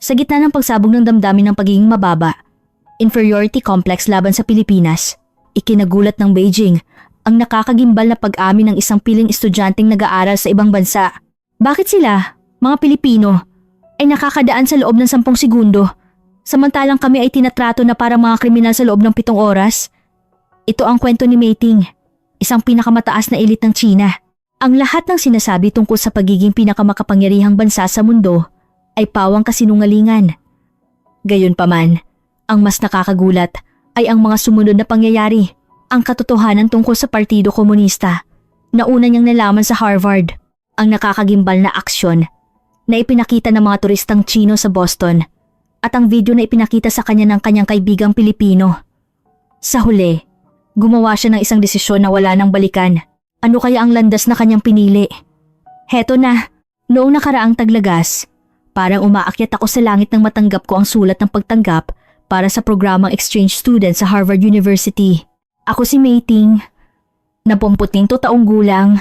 Sa gitna ng pagsabog ng damdamin ng pagiging mababa, inferiority complex laban sa Pilipinas, ikinagulat ng Beijing ang nakakagimbal na pag-amin ng isang piling estudyanteng nag-aaral sa ibang bansa. Bakit sila, mga Pilipino, ay nakakadaan sa loob ng 10 segundo, samantalang kami ay tinatrato na parang mga kriminal sa loob ng 7 oras? Ito ang kwento ni Mei Ting, isang pinakamataas na elite ng China. Ang lahat ng sinasabi tungkol sa pagiging pinakamakapangyarihang bansa sa mundo ay pawang kasinungalingan. Gayunpaman, ang mas nakakagulat ay ang mga sumunod na pangyayari. Ang katotohanan tungkol sa Partido Komunista na una niyang nalaman sa Harvard, ang nakakagimbal na aksyon na ipinakita ng mga turistang Chino sa Boston at ang video na ipinakita sa kanya ng kanyang kaibigang Pilipino. Sa huli, gumawa siya ng isang desisyon na wala nang balikan. Ano kaya ang landas na kanyang pinili? Heto na, noong nakaraang taglagas, parang umaakyat ako sa langit nang matanggap ko ang sulat ng pagtanggap para sa programang exchange student sa Harvard University. Ako si Mei Ting, na 22 taong gulang,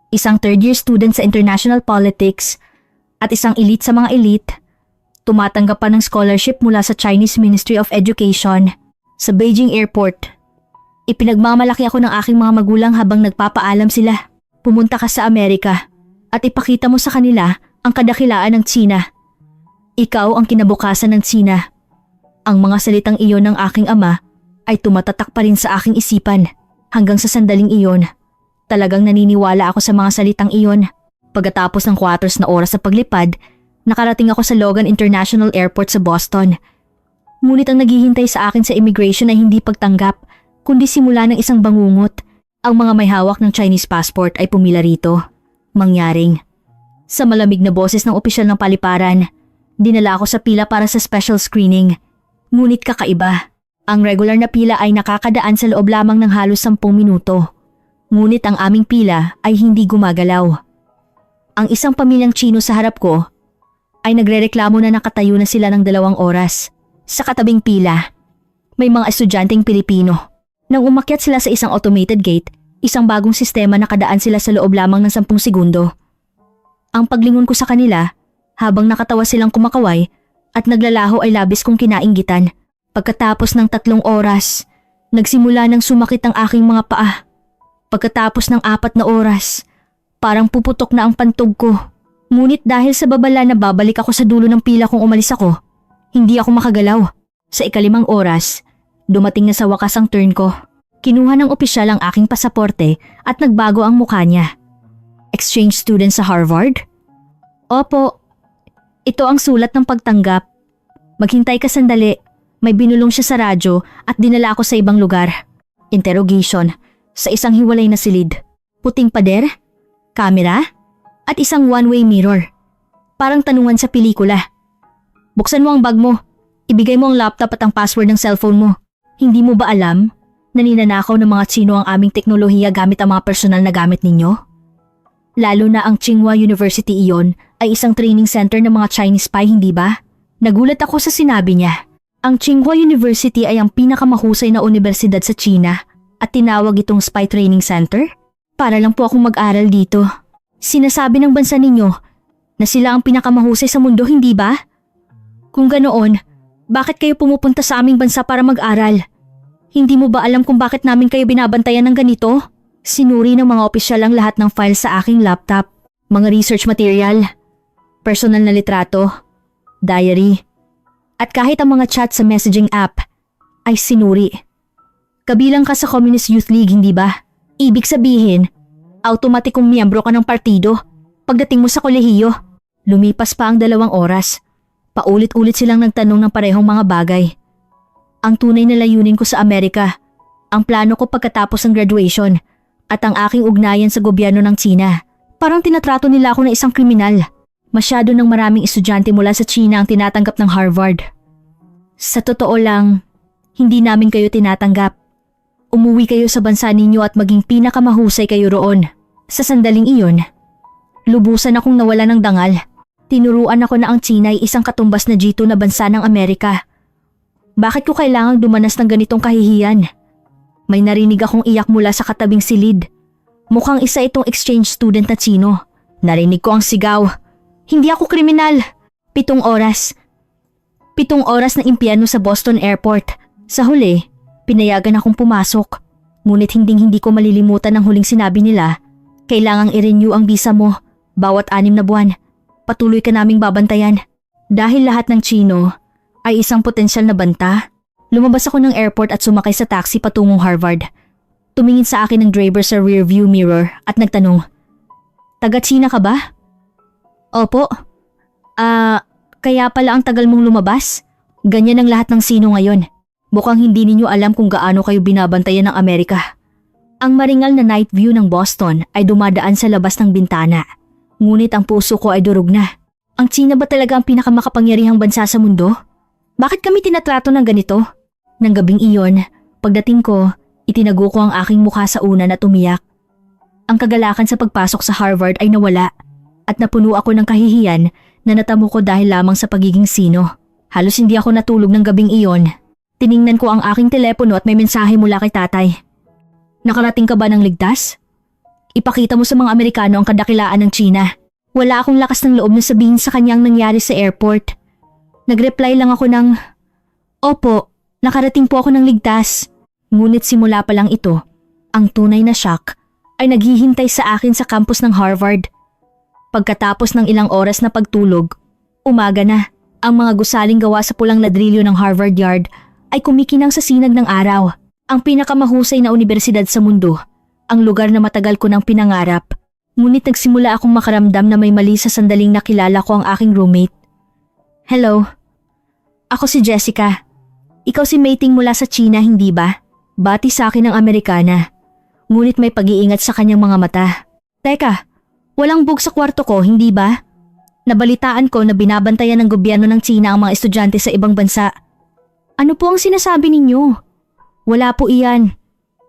isang third-year student sa international politics at isang elite sa mga elite, tumatanggap pa ng scholarship mula sa Chinese Ministry of Education sa Beijing Airport. Ipinagmamalaki ako ng aking mga magulang habang nagpapaalam sila. Pumunta ka sa Amerika at ipakita mo sa kanila ang kadakilaan ng China. Ikaw ang kinabukasan ng China. Ang mga salitang iyon ng aking ama ay tumatatak pa rin sa aking isipan hanggang sa sandaling iyon. Talagang naniniwala ako sa mga salitang iyon. Pagkatapos ng 4 na oras sa paglipad, nakarating ako sa Logan International Airport sa Boston. Ngunit ang naghihintay sa akin sa immigration ay hindi pagtanggap, kundi simula ng isang bangungot. Ang mga may hawak ng Chinese passport ay pumila rito. Mangyaring, sa malamig na boses ng opisyal ng paliparan, dinala ako sa pila para sa special screening. Ngunit kakaiba. Ang regular na pila ay nakakadaan sa loob lamang ng halos 10 minuto. Ngunit ang aming pila ay hindi gumagalaw. Ang isang pamilyang Chino sa harap ko ay nagrereklamo na nakatayo na sila ng 2 oras. Sa katabing pila, may mga estudyanteng Pilipino. Nang umakyat sila sa isang automated gate, isang bagong sistema nakadaan sila sa loob lamang ng 10 segundo. Ang paglingon ko sa kanila, habang nakatawa silang kumakaway at naglalaho ay labis kong kinainggitan. Pagkatapos ng 3 oras, nagsimula nang sumakit ang aking mga paa. Pagkatapos ng 4 na oras, parang puputok na ang pantog ko. Ngunit dahil sa babala na babalik ako sa dulo ng pila kung umalis ako, hindi ako makagalaw. Sa 5 oras, dumating na sa wakas ang turn ko. Kinuha ng opisyal ang aking pasaporte at nagbago ang mukha niya. Exchange student sa Harvard? Opo, ito ang sulat ng pagtanggap. Maghintay ka sandali. May binulong siya sa radyo at dinala ako sa ibang lugar. Interrogation sa isang hiwalay na silid. Puting pader, kamera, at isang one-way mirror. Parang tanungan sa pelikula. Buksan mo ang bag mo. Ibigay mo ang laptop at ang password ng cellphone mo. Hindi mo ba alam na ninanakaw ng mga Chino ang aming teknolohiya gamit ang mga personal na gamit ninyo? Lalo na ang Tsinghua University iyon ay isang training center ng mga Chinese spy, hindi ba? Nagulat ako sa sinabi niya. Ang Tsinghua University ay ang pinakamahusay na universidad sa China at tinawag itong spy training center? Para lang po akong mag-aral dito. Sinasabi ng bansa ninyo na sila ang pinakamahusay sa mundo, hindi ba? Kung ganoon, bakit kayo pumupunta sa aming bansa para mag-aral? Hindi mo ba alam kung bakit namin kayo binabantayan ng ganito? Sinuri ng mga opisyal ang lahat ng files sa aking laptop, mga research material, personal na litrato, diary, at kahit ang mga chat sa messaging app ay sinuri. Kabilang ka sa Communist Youth League, hindi ba? Ibig sabihin, automatikong miyembro ka ng partido pagdating mo sa kolehiyo. Lumipas pa ang 2 oras. Paulit-ulit silang nagtanong ng parehong mga bagay. Ang tunay na layunin ko sa Amerika, ang plano ko pagkatapos ng graduation, at ang aking ugnayan sa gobyerno ng China. Parang tinatrato nila ako na isang kriminal. Masyado ng maraming estudyante mula sa China ang tinatanggap ng Harvard. Sa totoo lang, hindi namin kayo tinatanggap. Umuwi kayo sa bansa ninyo at maging pinakamahusay kayo roon. Sa sandaling iyon, lubusan akong nawala ng dangal. Tinuruan ako na ang China ay isang katumbas na G2 na bansa ng Amerika. Bakit ko kailangang dumanas ng ganitong kahihiyan? May narinig akong iyak mula sa katabing silid. Mukhang isa itong exchange student na Chino. Narinig ko ang sigaw. Hindi ako kriminal. 7 oras. 7 oras na impyerno sa Boston Airport. Sa huli, pinayagan akong pumasok. Ngunit hindi ko malilimutan ang huling sinabi nila. Kailangang i-renew ang visa mo bawat 6 na buwan. Patuloy ka naming babantayan. Dahil lahat ng Chino ay isang potensyal na banta, lumabas ako ng airport at sumakay sa taxi patungong Harvard. Tumingin sa akin ng driver sa rearview mirror at nagtanong, "Taga-China ka ba?" "Opo." Kaya pala ang tagal mong lumabas? Ganyan ang lahat ng Sino ngayon. Mukhang hindi ninyo alam kung gaano kayo binabantayan ng Amerika." Ang maringal na night view ng Boston ay dumadaan sa labas ng bintana. Ngunit ang puso ko ay durog na. Ang China ba talaga ang pinakamakapangyarihang bansa sa mundo? Bakit kami tinatrato ng ganito? Nang gabing iyon, pagdating ko, itinago ko ang aking mukha sa unan at umiyak. Ang kagalakan sa pagpasok sa Harvard ay nawala at napuno ako ng kahihiyan na natamo ko dahil lamang sa pagiging Sino. Halos hindi ako natulog ng gabing iyon. Tiningnan ko ang aking telepono at may mensahe mula kay tatay. "Nakarating ka ba ng ligtas? Ipakita mo sa mga Amerikano ang kadakilaan ng China." Wala akong lakas ng loob na sabihin sa kanyang nangyari sa airport. Nag-reply lang ako ng, "Opo, nakarating po ako ng ligtas." Ngunit simula pa lang ito, ang tunay na shock ay naghihintay sa akin sa campus ng Harvard. Pagkatapos ng ilang oras na pagtulog, umaga na. Ang mga gusaling gawa sa pulang ladrilyo ng Harvard Yard ay kumikinang sa sinag ng araw. Ang pinakamahusay na universidad sa mundo, ang lugar na matagal ko nang pinangarap. Ngunit nagsimula akong makaramdam na may mali sa sandaling nakilala ko ang aking roommate. "Hello. Ako si Jessica. Ikaw si mating mula sa China, hindi ba?" Bati sa akin ng Amerikana. Ngunit may pag-iingat sa kanyang mga mata. "Teka, walang bug sa kwarto ko, hindi ba? Nabalitaan ko na binabantayan ng gobyerno ng China ang mga estudyante sa ibang bansa." "Ano po ang sinasabi ninyo?" "Wala po iyan.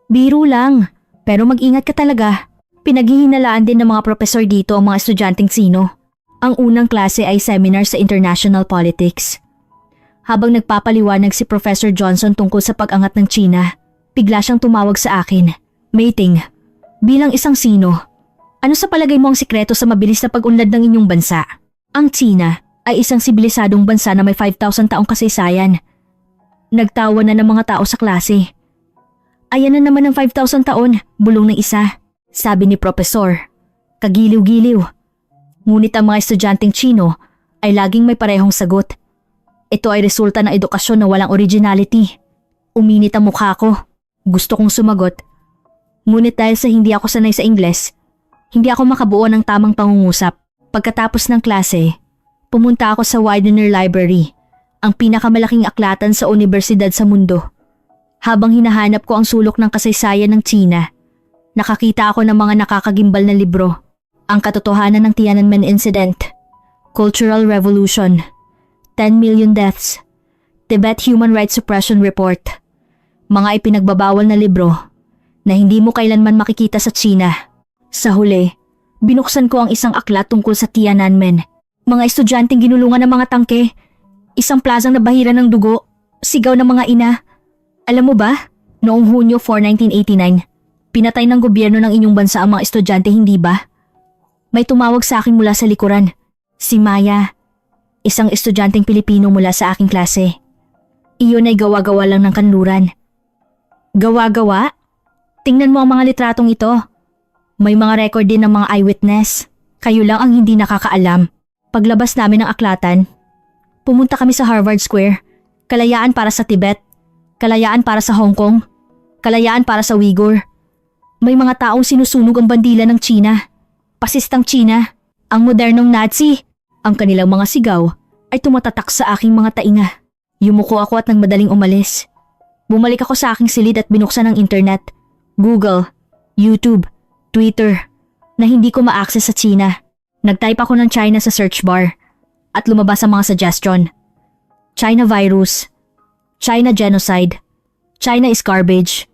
Biro lang. Pero mag-ingat ka talaga." Pinaghihinalaan din ng mga profesor dito ang mga estudyanteng Sino. Ang unang klase ay seminar sa international politics. Habang nagpapaliwanag si Professor Johnson tungkol sa pag-angat ng China, bigla siyang tumawag sa akin. "Mating, bilang isang Sino, ano sa palagay mo ang sikreto sa mabilis na pag-unlad ng inyong bansa?" Ang China ay isang sibilisadong bansa na may 5,000 taong kasaysayan. Nagtawa na ng mga tao sa klase. "Ayan na naman ang 5,000 taon, bulong ng isa," sabi ni Profesor. Kagiliw-giliw. Ngunit ang mga estudyanteng Chino ay laging may parehong sagot. Ito ay resulta ng edukasyon na walang originality. Uminit ang mukha ko. Gusto kong sumagot. Ngunit dahil sa hindi ako sanay sa Ingles, hindi ako makabuo ng tamang pangungusap. Pagkatapos ng klase, pumunta ako sa Widener Library, ang pinakamalaking aklatan sa universidad sa mundo. Habang hinahanap ko ang sulok ng kasaysayan ng China, nakakita ako ng mga nakakagimbal na libro. Ang katotohanan ng Tiananmen Incident, Cultural Revolution, 10 Million Deaths, Tibet Human Rights Suppression Report. Mga ipinagbabawal na libro na hindi mo kailanman makikita sa China. Sa huli, binuksan ko ang isang aklat tungkol sa Tiananmen. Mga estudyanteng ginulungan ng mga tangke, isang plazang nabahira ng dugo, sigaw ng mga ina. Alam mo ba, noong Hunyo 4, 1989, pinatay ng gobyerno ng inyong bansa ang mga estudyante, hindi ba? May tumawag sa akin mula sa likuran. Si Maya, isang estudyanteng Pilipino mula sa aking klase. Iyon ay gawa-gawa lang ng kanluran. Gawa-gawa? Tingnan mo ang mga litratong ito. May mga record din ng mga eyewitness. Kayo lang ang hindi nakakaalam. Paglabas namin ng aklatan, pumunta kami sa Harvard Square. Kalayaan para sa Tibet. Kalayaan para sa Hong Kong. Kalayaan para sa Uyghur. May mga taong sinusunog ang bandila ng China. Pasistang China. Ang modernong Nazi. Ang kanilang mga sigaw ay tumatatak sa aking mga tainga. Yumuko ako at nang madaling umalis. Bumalik ako sa aking silid at binuksan ang internet, Google, YouTube, Twitter, na hindi ko ma-access sa China. Nag-type ako ng China sa search bar at lumabas ang mga suggestion. China virus, China genocide, China is garbage.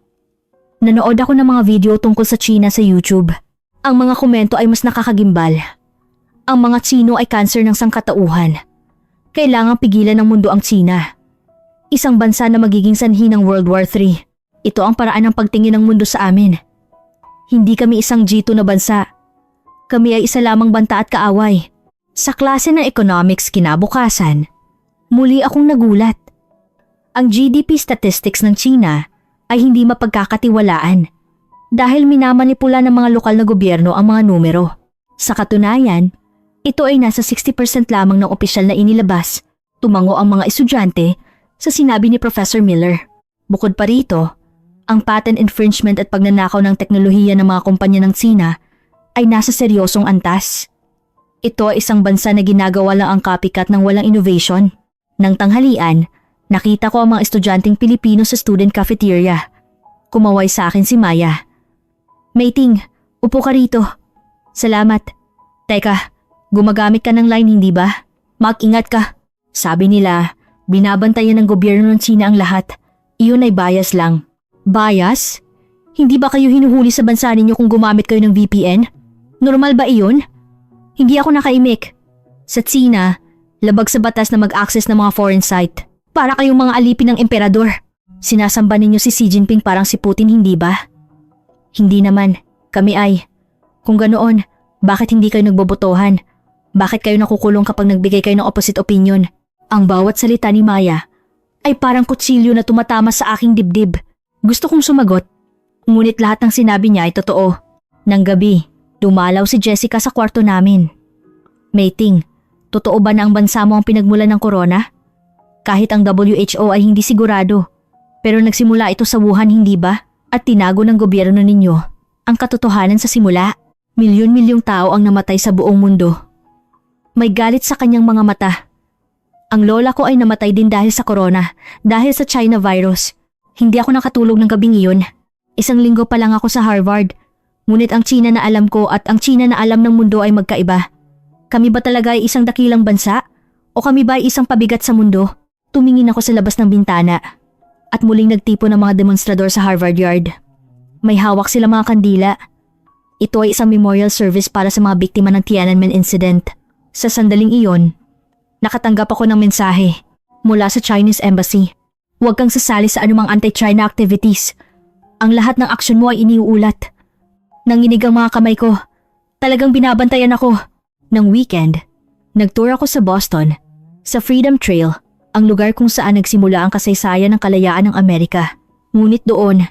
Nanood ako ng mga video tungkol sa China sa YouTube. Ang mga komento ay mas nakakagimbal. Ang mga Chino ay cancer ng sangkatauhan. Kailangang pigilan ng mundo ang China. Isang bansa na magiging sanhi ng World War III. Ito ang paraan ng pagtingin ng mundo sa amin. Hindi kami isang G2 na bansa. Kami ay isa lamang banta at kaaway. Sa klase ng economics kinabukasan, Muli akong nagulat. Ang GDP statistics ng China ay hindi mapagkakatiwalaan dahil minamanipula ng mga lokal na gobyerno ang mga numero. Sa katunayan, ito ay nasa 60% lamang ng opisyal na inilabas. Tumango ang mga estudyante sa sinabi ni Professor Miller. Bukod pa rito, ang patent infringement at pagnanakaw ng teknolohiya ng mga kumpanya ng China ay nasa seryosong antas. Ito ay isang bansa na ginagawa lang ang copycat ng walang innovation. Nang tanghalian, nakita ko ang mga estudyanteng Pilipino sa student cafeteria. Kumaway sa akin si Maya. Meiting, upo ka rito. Salamat. Teka, gumagamit ka ng line hindi ba? Mag-ingat ka. Sabi nila, binabantayan ng gobyerno ng China ang lahat. Iyon ay bias lang. Bias? Hindi ba kayo hinuhuli sa bansa ninyo kung gumamit kayo ng VPN? Normal ba iyon? Hindi ako nakaimik. Sa China, labag sa batas na mag-access ng mga foreign site. Para kayong mga alipin ng emperador. Sinasamba ninyo si Xi Jinping parang si Putin, hindi ba? Hindi naman. Kami ay. Kung ganoon, bakit hindi kayo nagbobotohan? Bakit kayo nakukulong kapag nagbigay kayo ng opposite opinion? Ang bawat salita ni Maya ay parang kutsilyo na tumatama sa aking dibdib. Gusto kong sumagot. Ngunit lahat ng sinabi niya ay totoo. Nang gabi, dumalaw si Jessica sa kwarto namin. Meiting, totoo ba na ang bansa mo ang pinagmulan ng corona? Kahit ang WHO ay hindi sigurado. Pero nagsimula ito sa Wuhan, hindi ba? At tinago ng gobyerno ninyo ang katotohanan sa simula. Milyon-milyong tao ang namatay sa buong mundo. May galit sa kanyang mga mata. Ang lola ko ay namatay din dahil sa corona, dahil sa China virus. Hindi ako nakatulog ng gabing iyon. 1 linggo pa lang ako sa Harvard. Ngunit ang China na alam ko at ang China na alam ng mundo ay magkaiba. Kami ba talaga ay isang dakilang bansa? O kami ba ay isang pabigat sa mundo? Tumingin ako sa labas ng bintana at muling nagtipon ng mga demonstrador sa Harvard Yard. May hawak sila mga kandila. Ito ay isang memorial service para sa mga biktima ng Tiananmen incident. Sa sandaling iyon, nakatanggap ako ng mensahe mula sa Chinese Embassy. Huwag kang sasali sa anumang anti-China activities. Ang lahat ng aksyon mo ay iniuulat. Nanginig ang mga kamay ko. Talagang binabantayan ako. Nang weekend, nagtour ako sa Boston, sa Freedom Trail, ang lugar kung saan nagsimula ang kasaysayan ng kalayaan ng Amerika. Ngunit doon,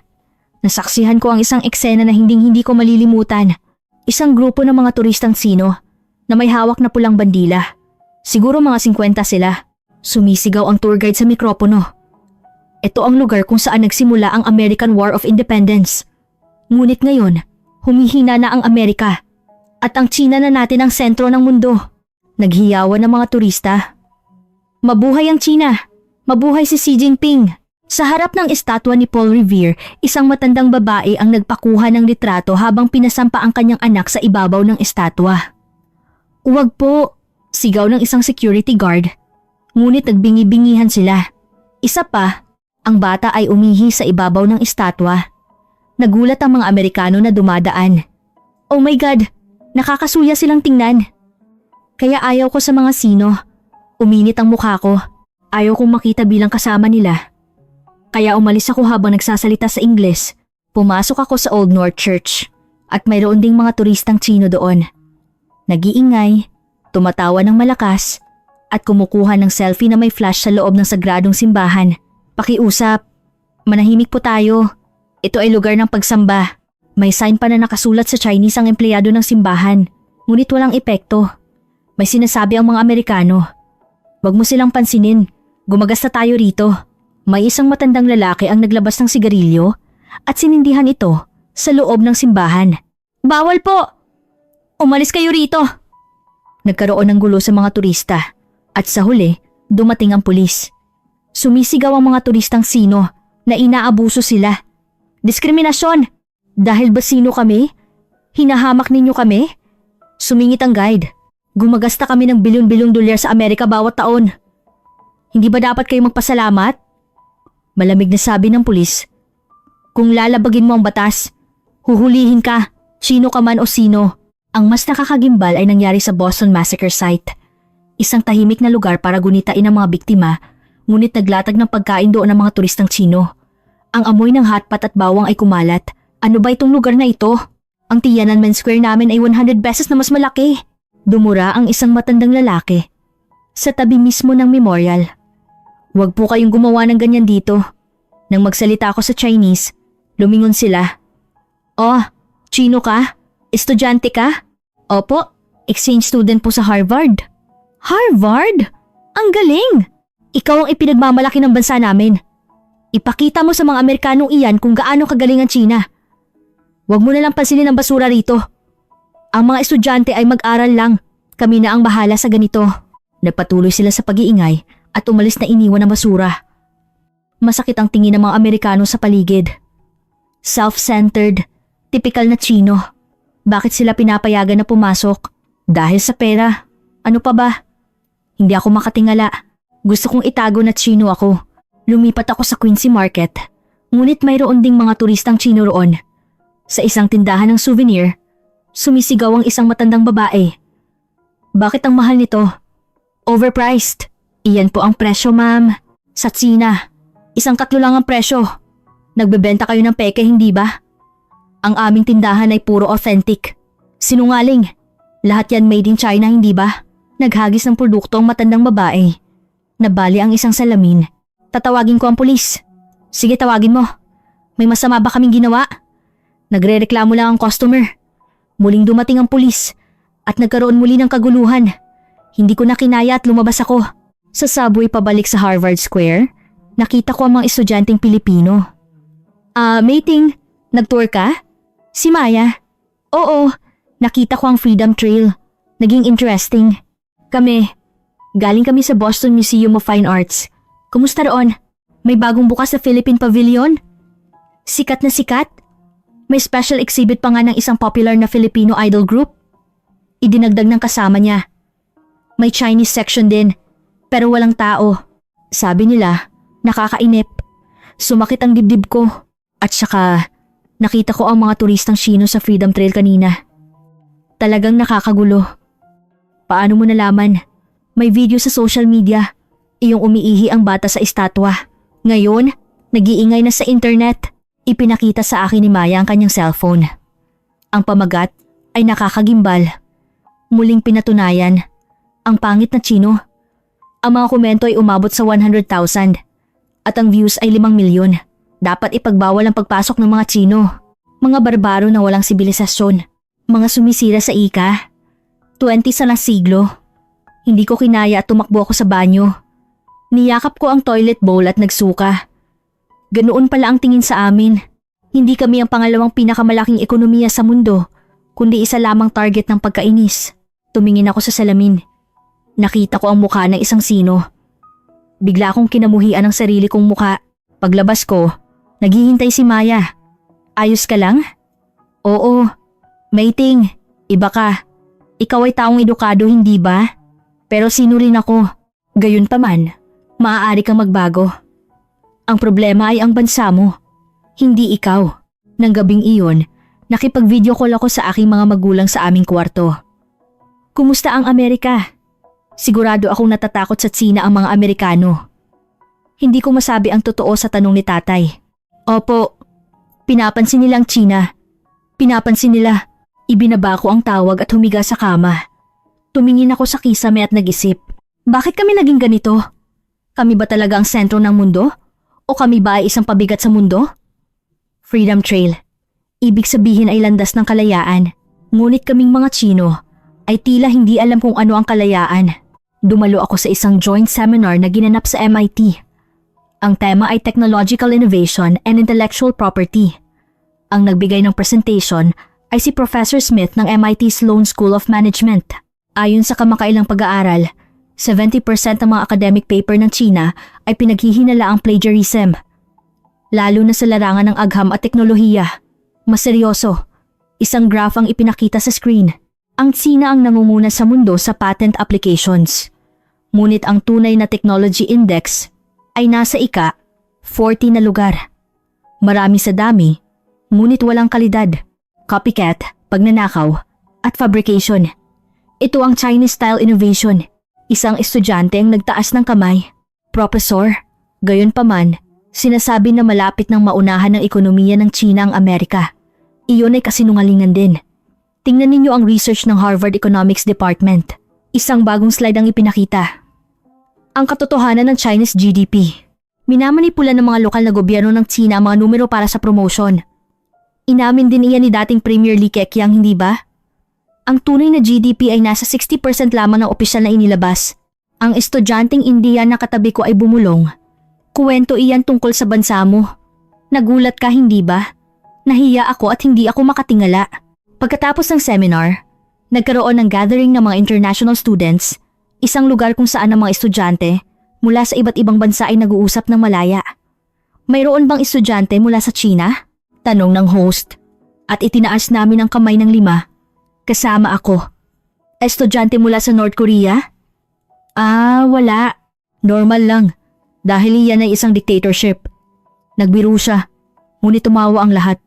nasaksihan ko ang isang eksena na hinding-hindi ko malilimutan. Isang grupo ng mga turistang Sino na may hawak na pulang bandila. Siguro mga 50 sila. Sumisigaw ang tour guide sa mikropono. Ito ang lugar kung saan nagsimula ang American War of Independence. Ngunit ngayon, humihina na ang Amerika at ang China na natin ang sentro ng mundo. Naghiyawan ng mga turista. Mabuhay ang China! Mabuhay si Xi Jinping! Sa harap ng estatwa ni Paul Revere, isang matandang babae ang nagpakuha ng litrato habang pinasampa ang kanyang anak sa ibabaw ng estatwa. Huwag po! Sigaw ng isang security guard. Ngunit nagbingi-bingihan sila. Isa pa, ang bata ay umihi sa ibabaw ng estatwa. Nagulat ang mga Amerikano na dumadaan. Oh my God! Nakakasuya silang tingnan. Kaya ayaw ko sa mga Sino. Uminit ang mukha ko. Ayaw kong makita bilang kasama nila. Kaya umalis ako habang nagsasalita sa Ingles. Pumasok ako sa Old North Church at mayroon ding mga turistang Chino doon. Nag-iingay, tumatawa ng malakas at kumukuha ng selfie na may flash sa loob ng sagradong simbahan. Pakiusap, manahimik po tayo. Ito ay lugar ng pagsamba. May sign pa na nakasulat sa Chinese ang empleyado ng simbahan, ngunit walang epekto. May sinasabi ang mga Amerikano. Wag mo silang pansinin, gumagasta tayo rito. May isang matandang lalaki ang naglabas ng sigarilyo at sinindihan ito sa loob ng simbahan. Bawal po! Umalis kayo rito! Nagkaroon ng gulo sa mga turista at sa huli, dumating ang pulis. Sumisigaw ang mga turistang Sino na inaabuso sila. Diskriminasyon! Dahil ba Sino kami? Hinahamak ninyo kami? Sumingit ang guide. Gumagasta kami ng bilyon-bilyong dolyar sa Amerika bawat taon. Hindi ba dapat kayo magpasalamat? Malamig na sabi ng pulis. Kung lalabagin mo ang batas, huhulihin ka, sino ka man o sino. Ang mas nakakagimbal ay nangyari sa Boston Massacre Site. Isang tahimik na lugar para gunitain ang mga biktima, ngunit naglatag ng pagkain doon ng mga turistang Chino. Ang amoy ng hotpot at bawang ay kumalat. Ano ba itong lugar na ito? Ang Tiananmen Square namin ay 100 beses na mas malaki. Dumura ang isang matandang lalaki. Sa tabi mismo ng memorial, Huwag po kayong gumawa ng ganyan dito. Nang magsalita ako sa Chinese, lumingon sila. Oh, Chino ka? Estudyante ka? Opo, exchange student po sa Harvard. Harvard? Ang galing! Ikaw ang ipinagmamalaki ng bansa namin. Ipakita mo sa mga Amerikanong iyan kung gaano kagaling ang China. Huwag mo na lang pansinin ang basura rito. Ang mga estudyante ay mag-aral lang. Kami na ang bahala sa ganito. Nagpatuloy sila sa pag-iingay at umalis na iniwan ang basura. Masakit ang tingin ng mga Amerikano sa paligid. Self-centered, tipikal na Chino. Bakit sila pinapayagan na pumasok? Dahil sa pera. Ano pa ba? Hindi ako makatingala. Gusto kong itago na Chino ako. Lumipat ako sa Quincy Market. Ngunit mayroon ding mga turistang Chino roon. Sa isang tindahan ng souvenir, sumisigaw ang isang matandang babae. Bakit ang mahal nito? Overpriced. Iyan po ang presyo, ma'am. Sa China, 1/3 lang ang presyo. Nagbebenta kayo ng peke, hindi ba? Ang aming tindahan ay puro authentic. Sinungaling. Lahat yan made in China, hindi ba? Naghagis ng produkto ang matandang babae. Nabali ang isang salamin. Tatawagin ko ang pulis. Sige, tawagin mo. May masama ba kaming ginawa? Nagrereklamo lang ang customer. Muling dumating ang pulis at nagkaroon muli ng kaguluhan. Hindi ko na kinaya at lumabas ako. Sa subway pabalik sa Harvard Square, nakita ko ang mga estudyanteng Pilipino. Mating, nag-tour ka? Si Maya? Oo, nakita ko ang Freedom Trail. Naging interesting. Galing kami sa Boston Museum of Fine Arts. Kumusta roon? May bagong bukas sa Philippine Pavilion? Sikat na sikat? May special exhibit pa nga ng isang popular na Filipino idol group. Idinagdag ng kasama niya. May Chinese section din, pero walang tao. Sabi nila, nakakainip. Sumakit ang dibdib ko. At saka, nakita ko ang mga turistang Chino sa Freedom Trail kanina. Talagang nakakagulo. Paano mo nalaman? May video sa social media. Iyong umiihi ang bata sa estatwa. Ngayon, nag-iingay na sa internet. Ipinakita sa akin ni Maya ang kanyang cellphone. Ang pamagat ay nakakagimbal. Muling pinatunayan, ang pangit na Chino. Ang mga komento ay umabot sa 100,000 at ang views ay 5 milyon. Dapat ipagbawal ang pagpasok ng mga Chino. Mga barbaro na walang sibilisasyon. Mga sumisira sa ika. 20 na siglo. Hindi ko kinaya at tumakbo ako sa banyo. Niyakap ko ang toilet bowl at nagsuka. Ganoon pala ang tingin sa amin. Hindi kami ang pangalawang pinakamalaking ekonomiya sa mundo, kundi isa lamang target ng pagkainis. Tumingin ako sa salamin. Nakita ko ang mukha ng isang Sino. Bigla akong kinamuhian ang sarili kong mukha. Paglabas ko, naghihintay si Maya. Ayos ka lang? Oo. Mating, iba ka. Ikaw ay taong edukado, hindi ba? Pero sino rin ako. Gayunpaman, maaari kang magbago. Ang problema ay ang bansa mo, hindi ikaw. Nang gabing iyon, nakipag-video call ako sa aking mga magulang sa aming kwarto. Kumusta ang Amerika? Sigurado akong natatakot sa Tsina ang mga Amerikano. Hindi ko masabi ang totoo sa tanong ni tatay. Opo, pinapansin nilang Tsina. Pinapansin nila. Ibinaba ko ang tawag at humiga sa kama. Tumingin ako sa kisame at nag-isip. Bakit kami naging ganito? Kami ba talaga ang sentro ng mundo? O kami ba ay isang pabigat sa mundo? Freedom Trail. Ibig sabihin ay landas ng kalayaan. Ngunit kaming mga Chino ay tila hindi alam kung ano ang kalayaan. Dumalo ako sa isang joint seminar na ginanap sa MIT. Ang tema ay Technological Innovation and Intellectual Property. Ang nagbigay ng presentation ay si Professor Smith ng MIT Sloan School of Management. Ayon sa kamakailang pag-aaral, 70% ng mga academic paper ng China ay pinaghihinala ang plagiarism. Lalo na sa larangan ng agham at teknolohiya. Mas seryoso, isang graph ang ipinakita sa screen. Ang China ang nangunguna sa mundo sa patent applications. Ngunit ang tunay na technology index ay nasa ika-40 na lugar. Marami sa dami, ngunit walang kalidad. Copycat, pagnanakaw, at fabrication. Ito ang Chinese-style innovation. Isang estudyante ang nagtaas ng kamay. Professor, gayunpaman, sinasabi na malapit ng maunahan ng ekonomiya ng China ang Amerika. Iyon ay kasinungalingan din. Tingnan ninyo ang research ng Harvard Economics Department. Isang bagong slide ang ipinakita. ang katotohanan ng Chinese GDP. Minamanipula ng mga lokal na gobyerno ng China ang mga numero para sa promotion. Inamin din iyan ni dating Premier Li Keqiang, hindi ba? Ang tunay na GDP ay nasa 60% lamang ng opisyal na inilabas. Ang estudyanteng Indian na katabi ko ay bumulong. Kuwento iyan tungkol sa bansa mo. Nagulat ka, hindi ba? Nahiya ako at hindi ako makatingala. Pagkatapos ng seminar, nagkaroon ng gathering ng mga international students, isang lugar kung saan ang mga estudyante mula sa iba't ibang bansa ay nag-uusap ng malaya. Mayroon bang estudyante mula sa China? Tanong ng host. At itinaas namin ang kamay ng 5. Kasama ako. Estudyante mula sa North Korea? Wala. Normal lang. Dahil iyan ay isang dictatorship. Nagbiro siya. Ngunit tumawa ang lahat.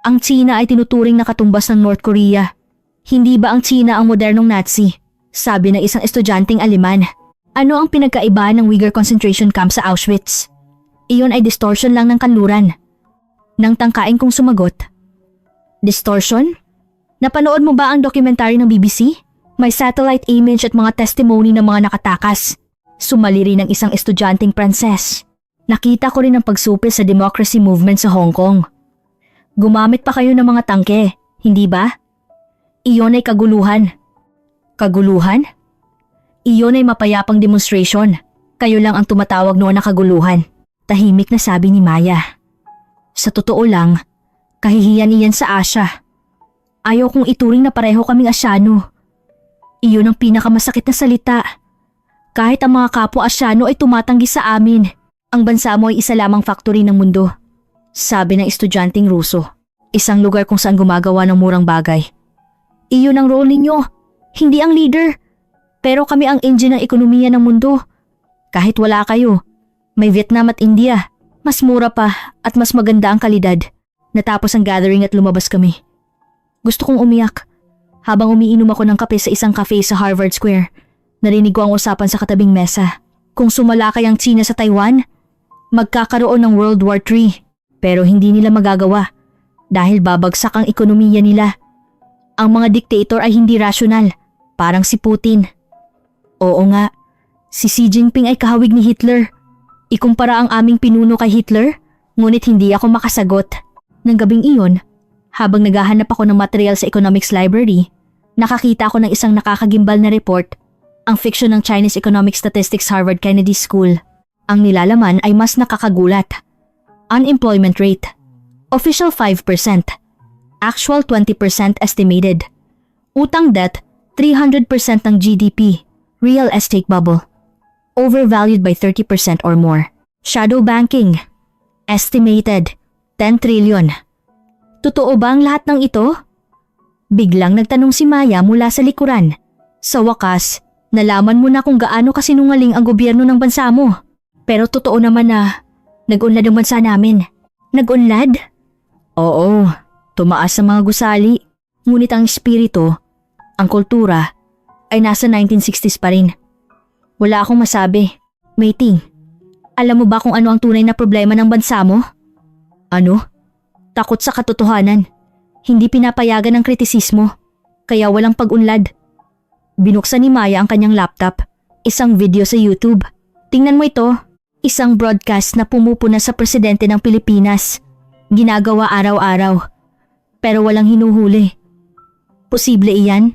Ang China ay tinuturing na katumbas ng North Korea. Hindi ba ang China ang modernong Nazi? Sabi ng isang estudyanteng Aleman. Ano ang pinagkaiba ng Uyghur concentration camp sa Auschwitz? Iyon ay distortion lang ng kanluran. Nang tangkain kong sumagot. Distortion? Napanood mo ba ang dokumentary ng BBC? May satellite image at mga testimony ng mga nakatakas. Sumali rin ng isang estudyanteng Pranses. Nakita ko rin ang pagsupil sa democracy movement sa Hong Kong. Gumamit pa kayo ng mga tangke, hindi ba? Iyon ay kaguluhan. Kaguluhan? Iyon ay mapayapang demonstration. Kayo lang ang tumatawag noon na kaguluhan. Tahimik na sabi ni Maya. Sa totoo lang, kahihiyan iyan sa Asya. Ayaw kong ituring na pareho kaming Asyano. Iyon ang pinakamasakit na salita. Kahit ang mga kapwa Asyano ay tumatanggi sa amin, ang bansa mo ay isa lamang factory ng mundo. Sabi ng estudyanteng Ruso, isang lugar kung saan gumagawa ng murang bagay. Iyon ang role ninyo, hindi ang leader. Pero kami ang engine ng ekonomiya ng mundo. Kahit wala kayo, may Vietnam at India. Mas mura pa at mas maganda ang kalidad. Natapos ang gathering at lumabas kami. Gusto kong umiyak. Habang umiinom ako ng kape sa isang cafe sa Harvard Square, narinig ko ang usapan sa katabing mesa. Kung sumalakay ang China sa Taiwan, magkakaroon ng World War III. Pero hindi nila magagawa dahil babagsak ang ekonomiya nila. Ang mga dictator ay hindi rasyonal, parang si Putin. Oo nga, si Xi Jinping ay kahawig ni Hitler. Ikumpara ang aming pinuno kay Hitler, ngunit hindi ako makasagot. Nang gabing iyon, habang naghahanap ako ng material sa economics library, nakakita ako ng isang nakakagimbal na report, ang fiction ng Chinese Economic Statistics Harvard Kennedy School. Ang nilalaman ay mas nakakagulat. Unemployment rate, official 5%, actual 20% estimated. Utang debt, 300% ng GDP, real estate bubble. Overvalued by 30% or more. Shadow banking, estimated 10 trillion. Totoo ba ang lahat ng ito? Biglang nagtanong si Maya mula sa likuran. Sa wakas, nalaman mo na kung gaano kasinungaling ang gobyerno ng bansa mo. Pero totoo naman na nag-unlad ang bansa namin. Nag-unlad? Oo, tumaas sa mga gusali. Ngunit ang espiritu, ang kultura, ay nasa 1960s pa rin. Wala akong masabi. Mating, alam mo ba kung ano ang tunay na problema ng bansa mo? Ano? Takot sa katotohanan. Hindi pinapayagan ng kritisismo. Kaya walang pag-unlad. Binuksan ni Maya ang kanyang laptop. Isang video sa YouTube. Tingnan mo ito. Isang broadcast na pumupuna sa presidente ng Pilipinas. Ginagawa araw-araw. Pero walang hinuhuli. Posible iyan?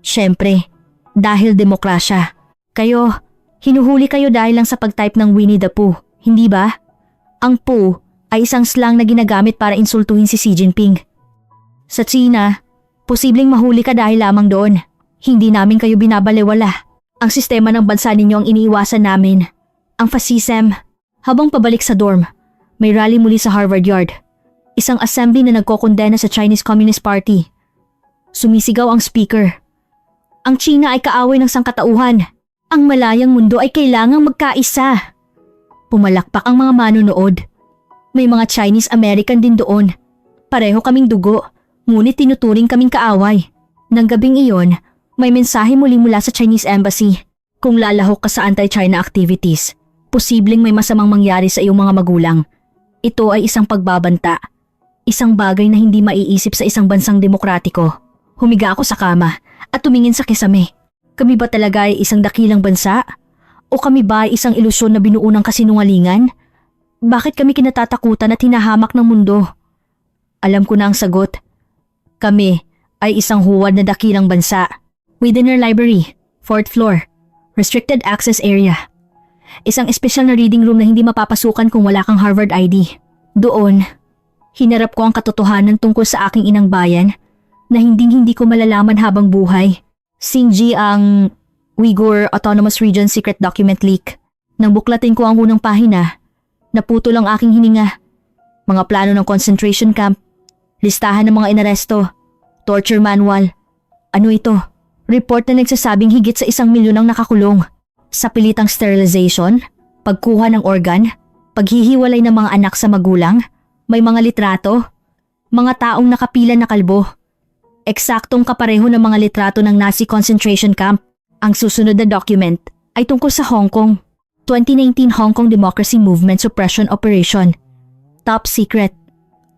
Siyempre, dahil demokrasya. Kayo, hinuhuli kayo dahil lang sa pag-type ng Winnie the Pooh, hindi ba? Ang Pooh ay isang slang na ginagamit para insultuhin si Xi Jinping. Sa China, posibleng mahuli ka dahil lamang doon. Hindi namin kayo binabalewala. Ang sistema ng bansa ninyo ang iniiwasan namin. Ang fascism. Habang pabalik sa dorm, may rally muli sa Harvard Yard. Isang assembly na nagkokondena sa Chinese Communist Party. Sumisigaw ang speaker. Ang China ay kaaway ng sangkatauhan. Ang malayang mundo ay kailangang magkaisa. Pumalakpak ang mga manonood. May mga Chinese American din doon. Pareho kaming dugo, ngunit tinuturing kaming kaaway. Nang gabing iyon, may mensahe muli mula sa Chinese Embassy. Kung lalahok ka sa anti-China activities, posibleng may masamang mangyari sa iyong mga magulang. Ito ay isang pagbabanta. Isang bagay na hindi maiisip sa isang bansang demokratiko. Humiga ako sa kama at tumingin sa kisame. Kami ba talaga ay isang dakilang bansa? O kami ba ay isang ilusyon na binuo ng kasinungalingan? Bakit kami kinatatakutan at hinahamak ng mundo? Alam ko na ang sagot. Kami ay isang huwad na dakilang bansa. Within our library, 4th floor, restricted access area. Isang espesyal na reading room na hindi mapapasukan kung wala kang Harvard ID. Doon, hinarap ko ang katotohanan tungkol sa aking inang bayan na hindi ko malalaman habang buhay. Singji ang Uyghur Autonomous Region Secret Document Leak. Nang buklatin ko ang unang pahina, naputol ang aking hininga. Mga plano ng concentration camp, listahan ng mga inaresto, torture manual. Ano ito? Report na nagsasabing higit sa 1 milyon ang nakakulong. Sa pilitang sterilization, pagkuha ng organ, paghihiwalay ng mga anak sa magulang, may mga litrato, mga taong nakapila na kalbo. Eksaktong kapareho ng mga litrato ng Nazi concentration camp. Ang susunod na document ay tungkol sa Hong Kong. 2019 Hong Kong Democracy Movement Suppression Operation. Top secret.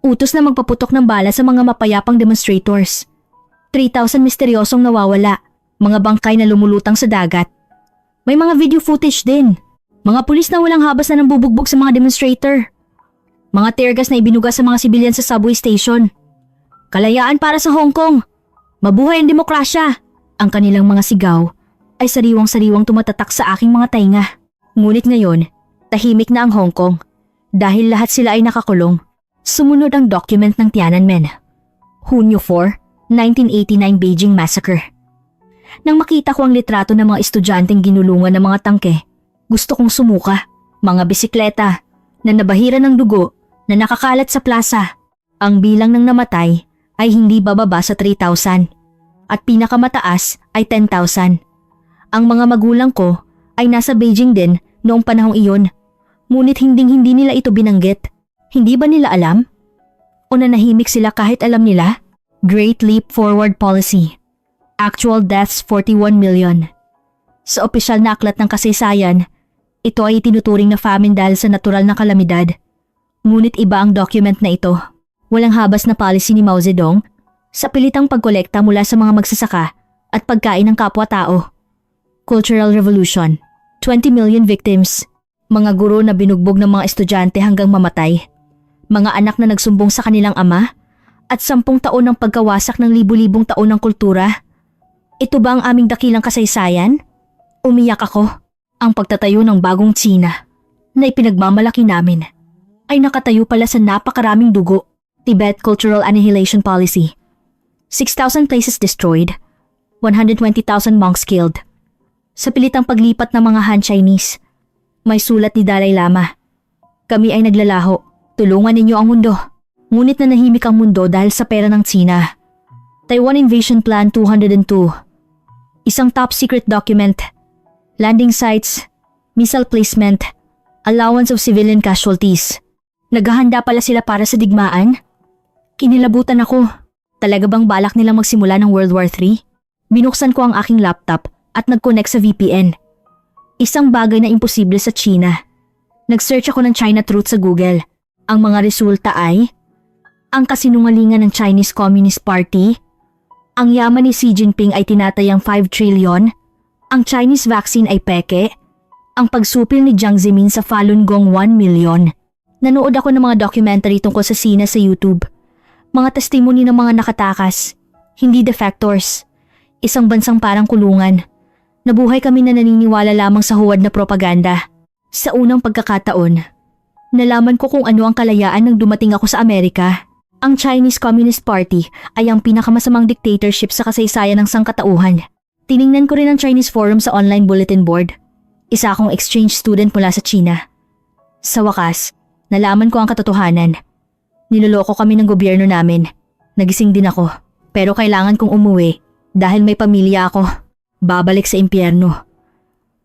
Utos na magpaputok ng bala sa mga mapayapang demonstrators. 3,000 misteryosong nawawala. Mga bangkay na lumulutang sa dagat. May mga video footage din. Mga pulis na walang habas na nambubugbog sa mga demonstrator. Mga tear gas na ibinuga sa mga sibilyan sa subway station. Kalayaan para sa Hong Kong. Mabuhay ang demokrasya. Ang kanilang mga sigaw ay sariwang-sariwang tumatatak sa aking mga tainga. Ngunit ngayon, tahimik na ang Hong Kong dahil lahat sila ay nakakulong. Sumunod ang document ng Tiananmen. Hunyo 4, 1989 Beijing Massacre. Nang makita ko ang litrato ng mga estudyanteng ginulungan ng mga tangke, gusto kong sumuka. Mga bisikleta na nabahira ng dugo na nakakalat sa plaza. Ang bilang ng namatay ay hindi bababa sa 3,000 at pinakamataas ay 10,000. Ang mga magulang ko ay nasa Beijing din noong panahong iyon, ngunit hindi nila ito binanggit. Hindi ba nila alam? O nanahimik sila kahit alam nila? Great Leap Forward Policy. Actual deaths 41 million. Sa opisyal na aklat ng kasaysayan, ito ay tinuturing na famine dahil sa natural na kalamidad. Ngunit iba ang document na ito. Walang habas na policy ni Mao Zedong sa pilitang pagkolekta mula sa mga magsasaka at pagkain ng kapwa-tao. Cultural Revolution. 20 million victims. Mga guro na binugbog ng mga estudyante hanggang mamatay. Mga anak na nagsumbong sa kanilang ama at 10 taon ng pagkawasak ng libu-libong taon ng kultura. Ito ba ang aming dakilang kasaysayan? Umiyak ako. Ang pagtatayo ng bagong Tsina na ipinagmamalaki namin ay nakatayo pala sa napakaraming dugo. Tibet Cultural Annihilation Policy. 6,000 places destroyed. 120,000 monks killed. Sa pilitang paglipat ng mga Han Chinese, may sulat ni Dalai Lama. Kami ay naglalaho. Tulungan ninyo ang mundo. Ngunit nanahimik ang mundo dahil sa pera ng Tsina. Taiwan Invasion Plan 202. Isang top secret document. Landing sites, missile placement, allowance of civilian casualties. Naghahanda pala sila para sa digmaan? Kinilabutan ako. Talaga bang balak nilang magsimula ng World War III? Binuksan ko ang aking laptop at nag-connect sa VPN. Isang bagay na imposible sa China. Nag-search ako ng China Truth sa Google. Ang mga resulta ay ang kasinungalingan ng Chinese Communist Party, ang yaman ni Xi Jinping ay tinatayang 5 trillion, ang Chinese vaccine ay peke, ang pagsupil ni Jiang Zemin sa Falun Gong 1 million. Nanood ako ng mga documentary tungkol sa Sina sa YouTube. Mga testimony ng mga nakatakas, hindi defectors. Isang bansang parang kulungan. Nabuhay kami na naniniwala lamang sa huwad na propaganda. Sa unang pagkakataon, nalaman ko kung ano ang kalayaan nang dumating ako sa Amerika. Ang Chinese Communist Party ay ang pinakamasamang dictatorship sa kasaysayan ng sangkatauhan. Tiningnan ko rin ang Chinese forum sa online bulletin board. Isa akong exchange student mula sa China. Sa wakas, nalaman ko ang katotohanan. Niloloko kami ng gobyerno namin. Nagising din ako. Pero kailangan kong umuwi dahil may pamilya ako. Babalik sa impyerno.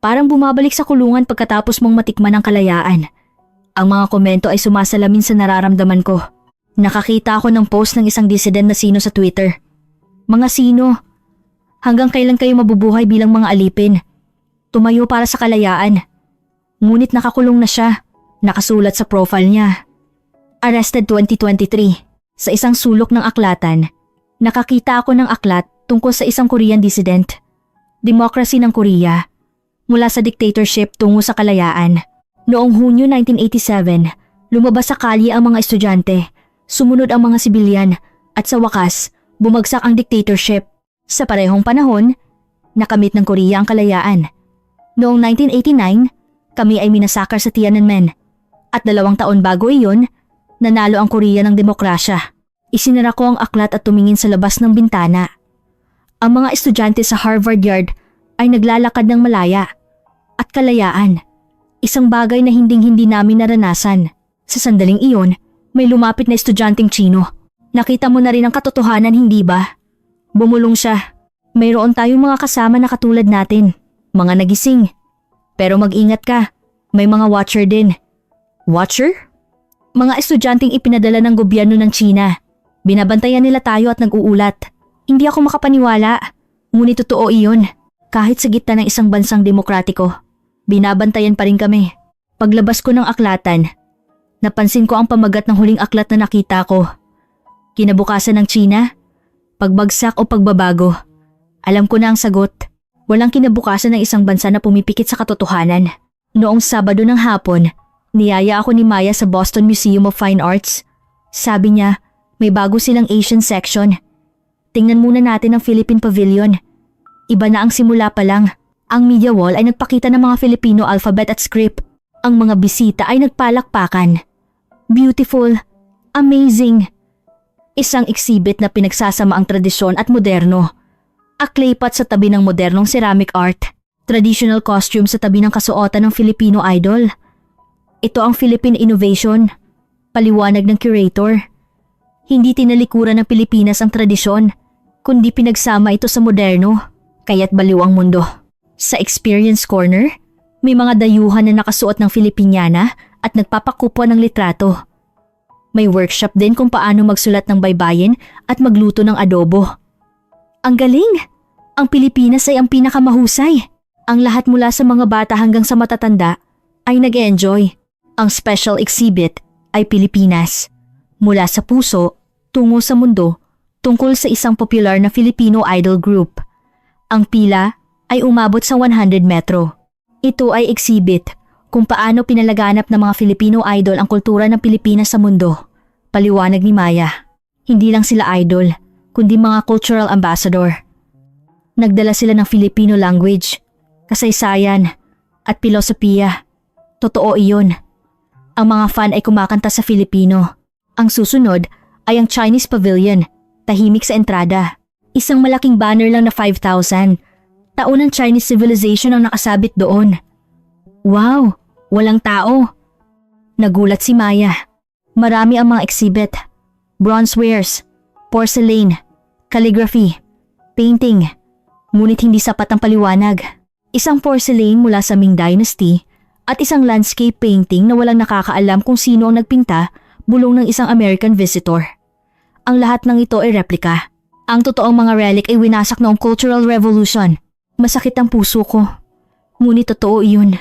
Parang bumabalik sa kulungan pagkatapos mong matikman ang kalayaan. Ang mga komento ay sumasalamin sa nararamdaman ko. Nakakita ako ng post ng isang dissident na Sino sa Twitter. Mga Sino, hanggang kailan kayo mabubuhay bilang mga alipin? Tumayo para sa kalayaan. Ngunit nakakulong na siya. Nakasulat sa profile niya. Arrested 2023. Sa isang sulok ng aklatan, nakakita ako ng aklat tungkol sa isang Korean dissident. Democracy ng Korea. mula sa dictatorship tungo sa kalayaan. Noong Hunyo 1987, lumabas sa kalye ang mga estudyante, sumunod ang mga sibilyan at sa wakas, bumagsak ang dictatorship. Sa parehong panahon, nakamit ng Korea ang kalayaan. Noong 1989, kami ay minasakar sa Tiananmen at 2 taon bago iyon, nanalo ang Korea ng demokrasya. Isinara ko ang aklat at tumingin sa labas ng bintana. Ang mga estudyante sa Harvard Yard ay naglalakad ng malaya at kalayaan. Isang bagay na hinding-hindi namin naranasan. Sa sandaling iyon, may lumapit na estudyanteng Chino. Nakita mo na rin ang katotohanan, hindi ba? Bumulong siya. Mayroon tayong mga kasama na katulad natin. Mga nagising. Pero mag-ingat ka. May mga watcher din. Watcher? Mga estudyanteng ipinadala ng gobyerno ng China. Binabantayan nila tayo at nag-uulat. Hindi ako makapaniwala. Ngunit totoo iyon. Kahit sa gitna ng isang bansang demokratiko, binabantayan pa rin kami. Paglabas ko ng aklatan, napansin ko ang pamagat ng huling aklat na nakita ko. Kinabukasan ng China, pagbagsak o pagbabago. Alam ko na ang sagot. Walang kinabukasan ng isang bansa na pumipikit sa katotohanan. Noong Sabado ng hapon, niyaya ako ni Maya sa Boston Museum of Fine Arts. Sabi niya, may bago silang Asian section. Tingnan muna natin ang Philippine Pavilion. Iba na ang simula pa lang. Ang media wall ay nagpakita ng mga Filipino alphabet at script. Ang mga bisita ay nagpalakpakan. Beautiful. Amazing. Isang exhibit na pinagsasama ang tradisyon at moderno. A clay pot sa tabi ng modernong ceramic art. Traditional costume sa tabi ng kasuotan ng Filipino idol. Ito ang Philippine Innovation. Paliwanag ng curator. Hindi tinalikuran ng Pilipinas ang tradisyon, kundi pinagsama ito sa moderno. Kaya't baliw ang mundo. Sa Experience Corner, may mga dayuhan na nakasuot ng Filipiniana at nagpapakupwa ng litrato. May workshop din kung paano magsulat ng baybayin at magluto ng adobo. Ang galing! Ang Pilipinas ay ang pinakamahusay. Ang lahat mula sa mga bata hanggang sa matatanda ay nag-enjoy. Ang special exhibit ay Pilipinas. Mula sa puso, tungo sa mundo, tungkol sa isang popular na Filipino idol group. Ang pila ay umabot sa 100 metro. Ito ay exhibit kung paano pinalaganap ng mga Filipino idol ang kultura ng Pilipinas sa mundo. Paliwanag ni Maya. Hindi lang sila idol, kundi mga cultural ambassador. Nagdala sila ng Filipino language, kasaysayan, at filosofiya. Totoo iyon. Ang mga fan ay kumakanta sa Filipino. Ang susunod ay ang Chinese Pavilion, tahimik sa entrada. Isang malaking banner lang na 5,000. Taon ng Chinese civilization ang nakasabit doon. Wow, walang tao. Nagulat si Maya. Marami ang mga exhibit. Bronzewares, porcelain, calligraphy, painting. Ngunit hindi sapat ang paliwanag. Isang porcelain mula sa Ming Dynasty at isang landscape painting na walang nakakaalam kung sino ang nagpinta, bulong ng isang American visitor. Ang lahat ng ito ay replika. Ang totoong mga relic ay winasak noong Cultural Revolution. Masakit ang puso ko. Ngunit totoo iyon.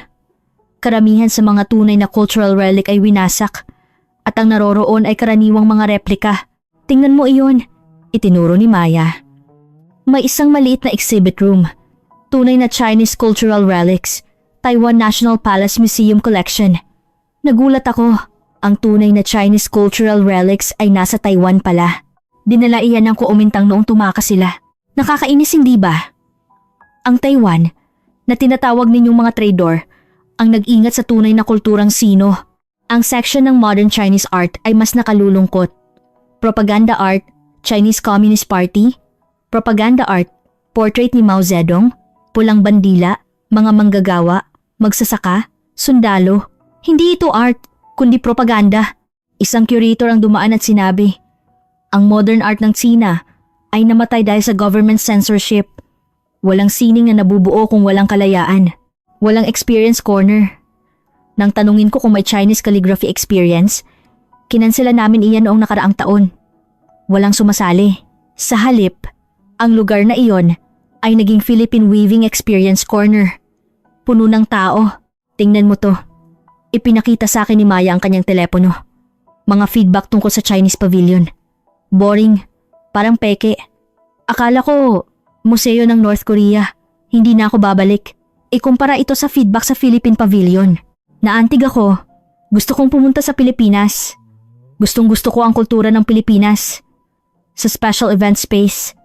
Karamihan sa mga tunay na cultural relic ay winasak at ang naroroon ay karaniwang mga replika. Tingnan mo iyon, itinuro ni Maya. May isang maliit na exhibit room. Tunay na Chinese cultural relics. Taiwan National Palace Museum Collection. Nagulat ako. Ang tunay na Chinese cultural relics ay nasa Taiwan pala. Dinala iyan ng kuumintang noong tumakas sila. Nakakainis, hindi ba? Ang Taiwan, na tinatawag ninyong mga trader, ang nag-ingat sa tunay na kulturang Sino. Ang section ng modern Chinese art ay mas nakalulungkot. Propaganda art, Chinese Communist Party. Propaganda art, portrait ni Mao Zedong, pulang bandila, mga manggagawa, magsasaka, sundalo. Hindi ito art, kundi propaganda. Isang curator ang dumaan at sinabi, ang modern art ng China ay namatay dahil sa government censorship. Walang sining na nabubuo kung walang kalayaan. Walang experience corner. Nang tanungin ko kung may Chinese calligraphy experience, kinansela namin iyan noong nakaraang taon. Walang sumasali. Sa halip, ang lugar na iyon ay naging Philippine Weaving Experience Corner. Puno ng tao. Tingnan mo to. Ipinakita sa akin ni Maya ang kanyang telepono. Mga feedback tungkol sa Chinese Pavilion. Boring. Parang peke. Akala ko museo ng North Korea. Hindi na ako babalik. Ikumpara ito sa feedback sa Philippine Pavilion. Naantig ako. Gusto kong pumunta sa Pilipinas. Gustong-gusto ko ang kultura ng Pilipinas. Sa special event space,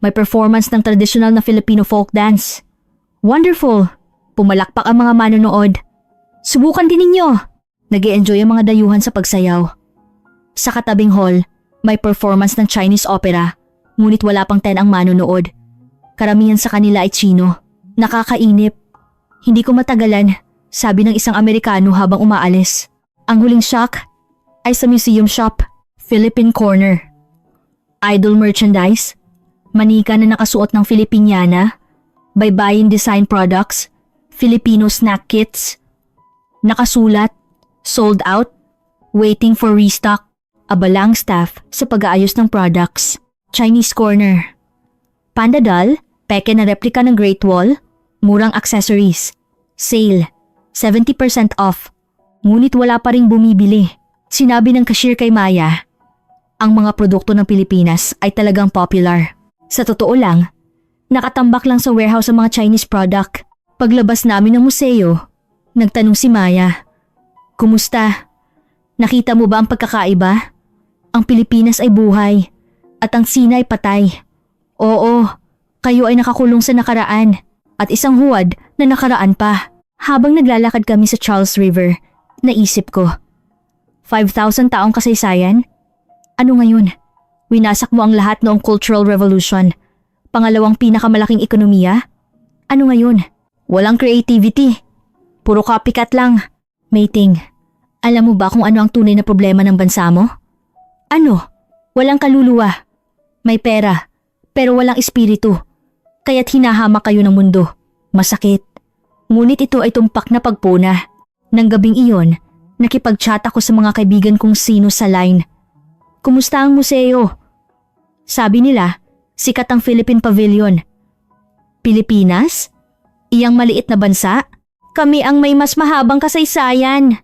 may performance ng traditional na Filipino folk dance. Wonderful! Pumalakpak ang mga manonood. Subukan din ninyo! Nag-i-enjoy ang mga dayuhan sa pagsayaw. Sa katabing hall, may performance ng Chinese opera, ngunit wala pang 10 ang manonood. Karamihan sa kanila ay Chino. Nakakainip. Hindi ko matagalan, sabi ng isang Amerikano habang umaalis. Ang huling shock ay sa museum shop, Philippine Corner. Idol merchandise, manika na nakasuot ng Filipiniana, baybayin design products, Filipino snack kits, nakasulat, sold out, waiting for restock, abalang staff sa pag-aayos ng products. Chinese Corner. Panda doll, peke na replika ng Great Wall, murang accessories. Sale, 70% off. Ngunit wala pa ring bumibili. Sinabi ng cashier kay Maya, ang mga produkto ng Pilipinas ay talagang popular. Sa totoo lang, nakatambak lang sa warehouse ang mga Chinese product. Paglabas namin ng museo, nagtanong si Maya, "Kumusta? Nakita mo ba ang pagkakaiba? Ang Pilipinas ay buhay at ang Sina ay patay. Oo, kayo ay nakakulong sa nakaraan at isang huwad na nakaraan pa." Habang naglalakad kami sa Charles River, naisip ko, 5,000 taong kasaysayan? Ano ngayon? Winasak mo ang lahat noong Cultural Revolution. Pangalawang pinakamalaking ekonomiya? Ano ngayon? Walang creativity. Puro copycat lang. Mating, alam mo ba kung ano ang tunay na problema ng bansa mo? Ano? Walang kaluluwa. May pera, pero walang espiritu. Kaya't hinahamak kayo ng mundo. Masakit. Ngunit ito ay tumpak na pagpuna. Nang gabing iyon, nakipag-chat ako sa mga kaibigan kong sino sa line. Kumusta ang museo? Sabi nila, sikat ang Philippine Pavilion. Pilipinas? Iyang maliit na bansa? Kami ang may mas mahabang kasaysayan.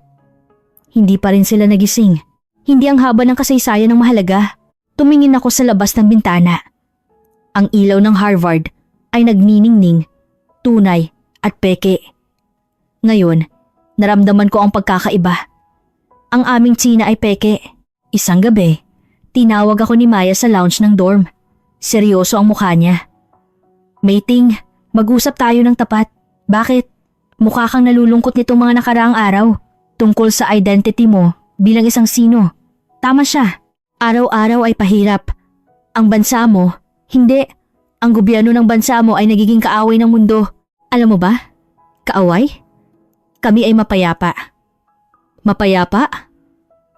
Hindi pa rin sila nagising. Hindi ang haba ng kasaysayan ang mahalaga. Tumingin ako sa labas ng bintana. Ang ilaw ng Harvard ay nagniningning, tunay at peke. Ngayon, naramdaman ko ang pagkakaiba. Ang aming China ay peke. Isang gabi, tinawag ako ni Maya sa lounge ng dorm. Seryoso ang mukha niya. Mating, mag-usap tayo ng tapat. Bakit? Mukha kang nalulungkot nitong mga nakaraang araw tungkol sa identity mo bilang isang sino. Tama siya. Araw-araw ay pahirap. Ang bansa mo, hindi. Ang gobyerno ng bansa mo ay nagiging kaaway ng mundo. Alam mo ba? Kaaway? Kami ay mapayapa. Mapayapa?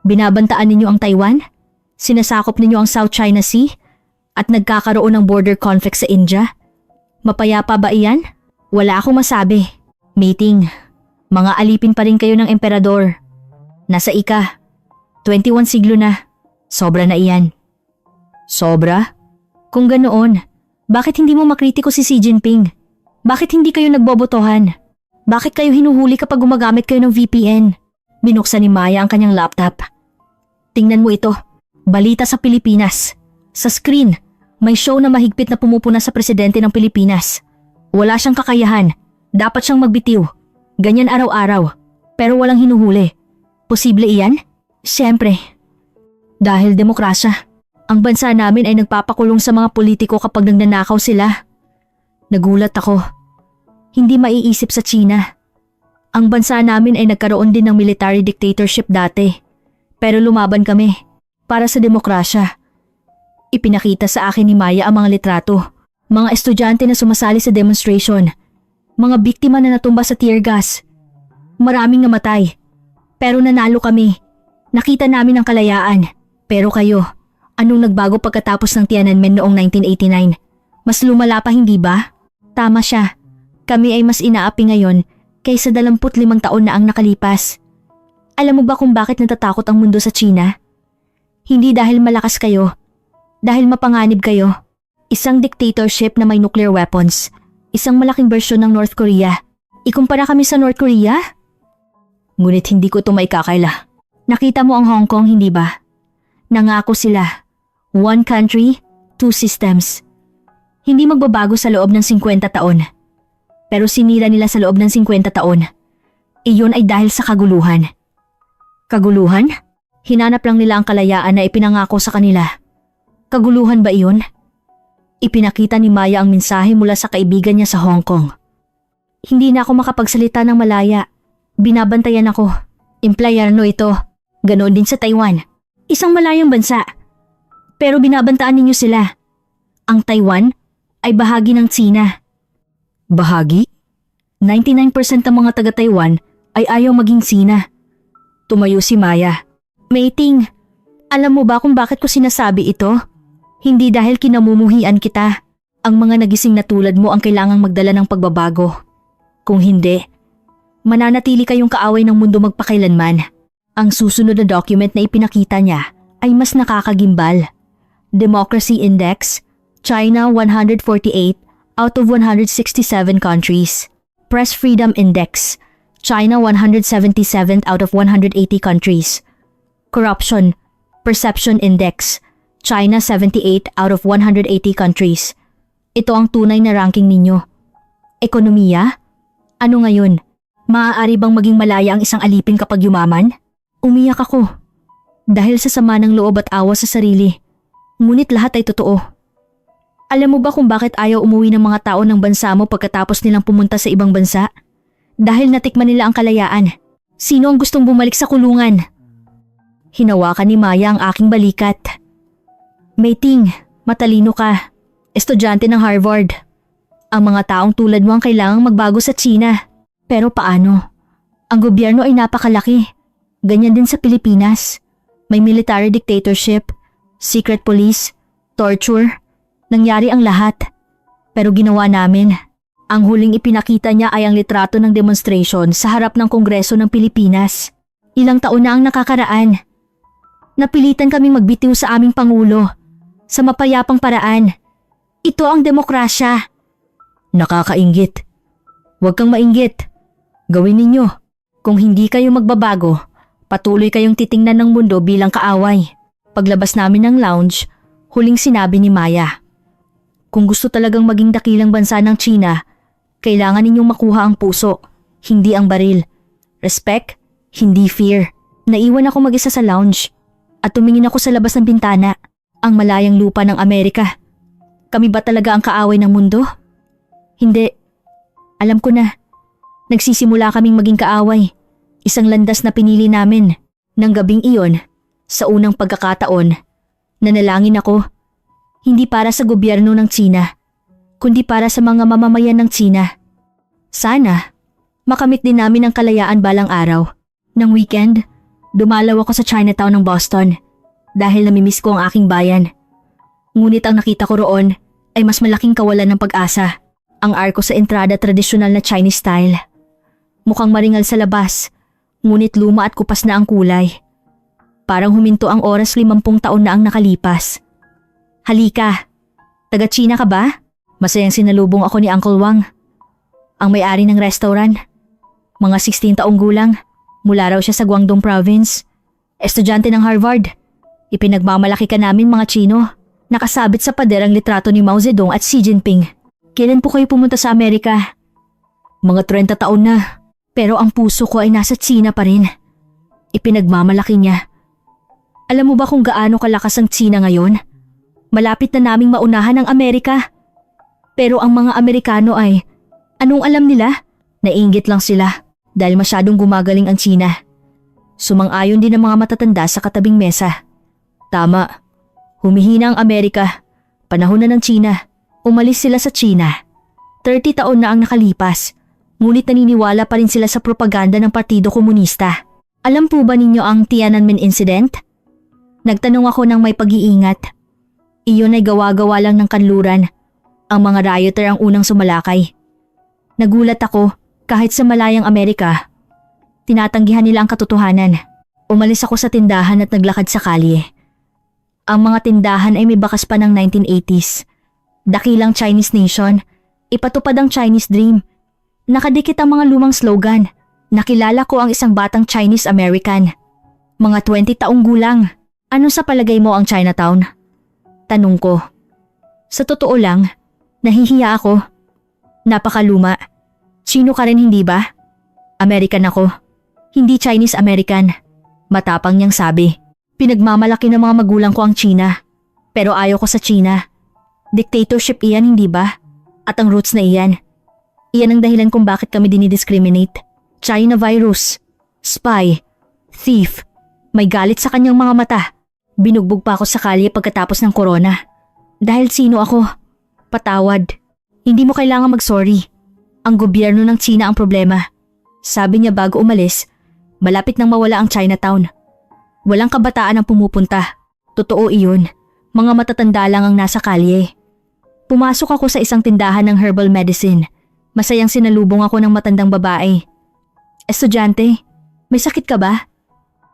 Binabantaan ninyo ang Taiwan? Sinasakop ninyo ang South China Sea? At nagkakaroon ng border conflict sa India? Mapayapa ba iyan? Wala akong masabi. Meeting, mga alipin pa rin kayo ng emperador. Nasa 21 siglo na. Sobra na iyan. Sobra? Kung ganoon, bakit hindi mo makritiko si Xi Jinping? Bakit hindi kayo nagbobotohan? Bakit kayo hinuhuli kapag gumagamit kayo ng VPN? Binuksan ni Maya ang kanyang laptop. Tingnan mo ito. Balita sa Pilipinas. Sa screen, may show na mahigpit na pumupuna sa presidente ng Pilipinas. Wala siyang kakayahan. Dapat siyang magbitiw. Ganyan araw-araw. Pero walang hinuhuli. Posible iyan? Siyempre. Dahil demokrasya. Ang bansa namin ay nagpapakulong sa mga politiko kapag nagnanakaw sila. Nagulat ako. Hindi maiisip sa China. Ang bansa namin ay nagkaroon din ng military dictatorship dati. Pero lumaban kami para sa demokrasya. Ipinakita sa akin ni Maya ang mga litrato. Mga estudyante na sumasali sa demonstration. Mga biktima na natumba sa tear gas. Maraming namatay. Pero nanalo kami. Nakita namin ang kalayaan. Pero kayo, anong nagbago pagkatapos ng Tiananmen noong 1989? Mas lumala pa, hindi ba? Tama siya. Kami ay mas inaapi ngayon kaysa 25 taon na ang nakalipas. Alam mo ba kung bakit natatakot ang mundo sa China? Hindi dahil malakas kayo. Dahil mapanganib kayo. Isang dictatorship na may nuclear weapons. Isang malaking bersyon ng North Korea. Ikumpara kami sa North Korea? Ngunit hindi ko ito maikakaila. Nakita mo ang Hong Kong, hindi ba? Nangako sila. One country, two systems. Hindi magbabago sa loob ng 50 taon. pero sinira nila sa loob ng 50 taon. Iyon ay dahil sa kaguluhan. Kaguluhan? Hinanap lang nila ang kalayaan na ipinangako sa kanila. Kaguluhan ba iyon? Ipinakita ni Maya ang mensahe mula sa kaibigan niya sa Hong Kong. Hindi na ako makapagsalita ng malaya. Binabantayan ako. Implyerno ito. Ganoon din sa Taiwan. Isang malayang bansa. Pero binabantaan ninyo sila. Ang Taiwan ay bahagi ng Tsina. Bahagi? 99% ng mga taga-Taiwan ay ayaw maging Tsina. Tumayo si Maya. Meiting, alam mo ba kung bakit ko sinasabi ito? Hindi dahil kinamumuhian kita. Ang mga nagising na tulad mo ang kailangang magdala ng pagbabago. Kung hindi, mananatili kayong kaaway ng mundo magpakailanman. Ang susunod na document na ipinakita niya ay mas nakakagimbal. Democracy Index, China 148 out of 167 countries. Press Freedom Index, China 177 out of 180 countries. Corruption Perception Index, China 78 out of 180 countries. Ito ang tunay na ranking ninyo. Ekonomiya? Ano ngayon? Maaari bang maging malaya ang isang alipin kapag yumaman? Umiyak ako. Dahil sa sama ng loob at awa sa sarili. Ngunit lahat ay totoo. Alam mo ba kung bakit ayaw umuwi ng mga tao ng bansa mo pagkatapos nilang pumunta sa ibang bansa? Dahil natikman nila ang kalayaan. Sino ang gustong bumalik sa kulungan? Hinawakan ni Maya ang aking balikat. Meiting, matalino ka. Estudyante ng Harvard. Ang mga taong tulad mo ang kailangang magbago sa China. Pero paano? Ang gobyerno ay napakalaki. Ganyan din sa Pilipinas. May military dictatorship, secret police, torture. Nangyari ang lahat. Pero ginawa namin. Ang huling ipinakita niya ay ang litrato ng demonstration sa harap ng Kongreso ng Pilipinas. Ilang taon na ang nakakaraan. Napilitan kaming magbitiw sa aming Pangulo. Sa mapayapang paraan. Ito ang demokrasya. Nakakainggit. Huwag kang mainggit. Gawin ninyo. Kung hindi kayo magbabago, patuloy kayong titingnan ng mundo bilang kaaway. Paglabas namin ng lounge, huling sinabi ni Maya. Kung gusto talagang maging dakilang bansa ng China, kailangan ninyong makuha ang puso, hindi ang baril. Respect, hindi fear. Naiwan ako mag-isa sa lounge at tumingin ako sa labas ng bintana, ang malayang lupa ng Amerika. Kami ba talaga ang kaaway ng mundo? Hindi. Alam ko na. Nagsisimula kaming maging kaaway. Isang landas na pinili namin. Nang gabing iyon, sa unang pagkakataon, nanalangin ako. Hindi para sa gobyerno ng Tsina, kundi para sa mga mamamayan ng Tsina. Sana, makamit din namin ang kalayaan balang araw. Nang weekend, dumalaw ako sa Chinatown ng Boston dahil namimiss ko ang aking bayan. Ngunit ang nakita ko roon ay mas malaking kawalan ng pag-asa. Ang arko sa entrada tradisyonal na Chinese style. Mukhang maringal sa labas, ngunit luma at kupas na ang kulay. Parang huminto ang oras 50 taon na ang nakalipas. Halika, taga-China ka ba? Masayang sinalubong ako ni Uncle Wang. Ang may-ari ng restaurant. Mga 16 taong gulang, mula raw siya sa Guangdong Province. Estudyante ng Harvard. Ipinagmamalaki ka namin mga Chino. Nakasabit sa pader ang litrato ni Mao Zedong at Xi Jinping. Kailan po kayo pumunta sa Amerika? Mga 30 taon na, pero ang puso ko ay nasa China pa rin. Ipinagmamalaki niya. Alam mo ba kung gaano kalakas ang China ngayon? Malapit na naming maunahan ang Amerika. Pero ang mga Amerikano ay, anong alam nila? Naiinggit lang sila dahil masyadong gumagaling ang China. Sumang-ayon din ang mga matatanda sa katabing mesa. Tama, humihina ang Amerika. Panahon na ng China. Umalis sila sa China. 30 taon na ang nakalipas, ngunit naniniwala pa rin sila sa propaganda ng Partido Komunista. Alam po ba ninyo ang Tiananmen Incident? Nagtanong ako ng may pag-iingat. Iyon ay gawa-gawa lang ng kanluran. Ang mga rioter ang unang sumalakay. Nagulat ako kahit sa malayang Amerika. Tinatanggihan nila ang katotohanan. Umalis ako sa tindahan at naglakad sa kalye. Ang mga tindahan ay may bakas pa ng 1980s. Dakilang Chinese nation, ipatupad ang Chinese dream. Nakadikit ang mga lumang slogan. Nakilala ko ang isang batang Chinese American. Mga 20 taong gulang. Ano sa palagay mo ang Chinatown? Tanong ko. Sa totoo lang, nahihiya ako. Napakaluma. Chino ka rin, hindi ba? American ako. Hindi Chinese American. Matapang niyang sabi. Pinagmamalaki ng mga magulang ko ang China. Pero ayaw ko sa China. Dictatorship iyan, hindi ba? At ang roots na iyan. Iyan ang dahilan kung bakit kami dinidiscriminate. China virus. Spy. Thief. May galit sa kanyang mga mata. Binugbog pa ako sa kalye pagkatapos ng corona. Dahil sino ako? Patawad. Hindi mo kailangan mag-sorry. Ang gobyerno ng China ang problema. Sabi niya bago umalis, malapit nang mawala ang Chinatown. Walang kabataan ang pumupunta. Totoo iyon. Mga matatanda lang ang nasa kalye. Pumasok ako sa isang tindahan ng herbal medicine. Masayang sinalubong ako ng matandang babae. Estudyante, may sakit ka ba?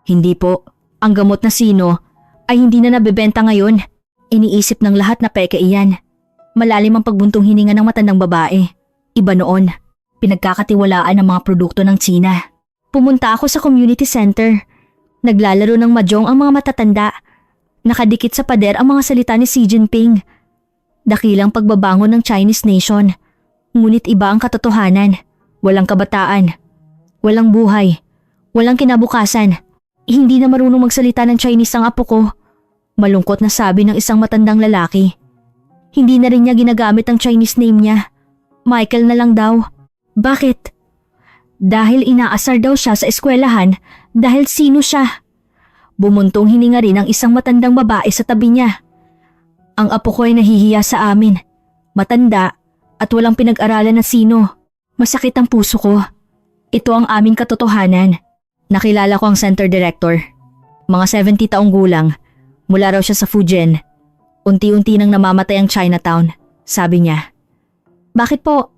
Hindi po. Ang gamot na sino ay hindi na nabebenta ngayon. Iniisip ng lahat na peke iyan. Malalim ang pagbuntong hininga ng matandang babae. Iba noon. Pinagkakatiwalaan ang mga produkto ng China. Pumunta ako sa community center. Naglalaro ng mahjong ang mga matatanda. Nakadikit sa pader ang mga salita ni Xi Jinping. Dakilang pagbabangon ng Chinese nation. Ngunit iba ang katotohanan. Walang kabataan. Walang buhay. Walang kinabukasan. Hindi na marunong magsalita ng Chinese ang apo ko. Malungkot na sabi ng isang matandang lalaki. Hindi na rin niya ginagamit ang Chinese name niya. Michael na lang daw. Bakit? Dahil inaasar daw siya sa eskwelahan dahil sino siya. Bumuntong hininga rin ang isang matandang babae sa tabi niya. Ang apo ko ay nahihiya sa amin. Matanda at walang pinag-aralan na sino. Masakit ang puso ko. Ito ang aming katotohanan. Nakilala ko ang center director. Mga 70 taong gulang. Mula raw siya sa Fujian. Unti-unti nang namamatay ang Chinatown. Sabi niya. Bakit po?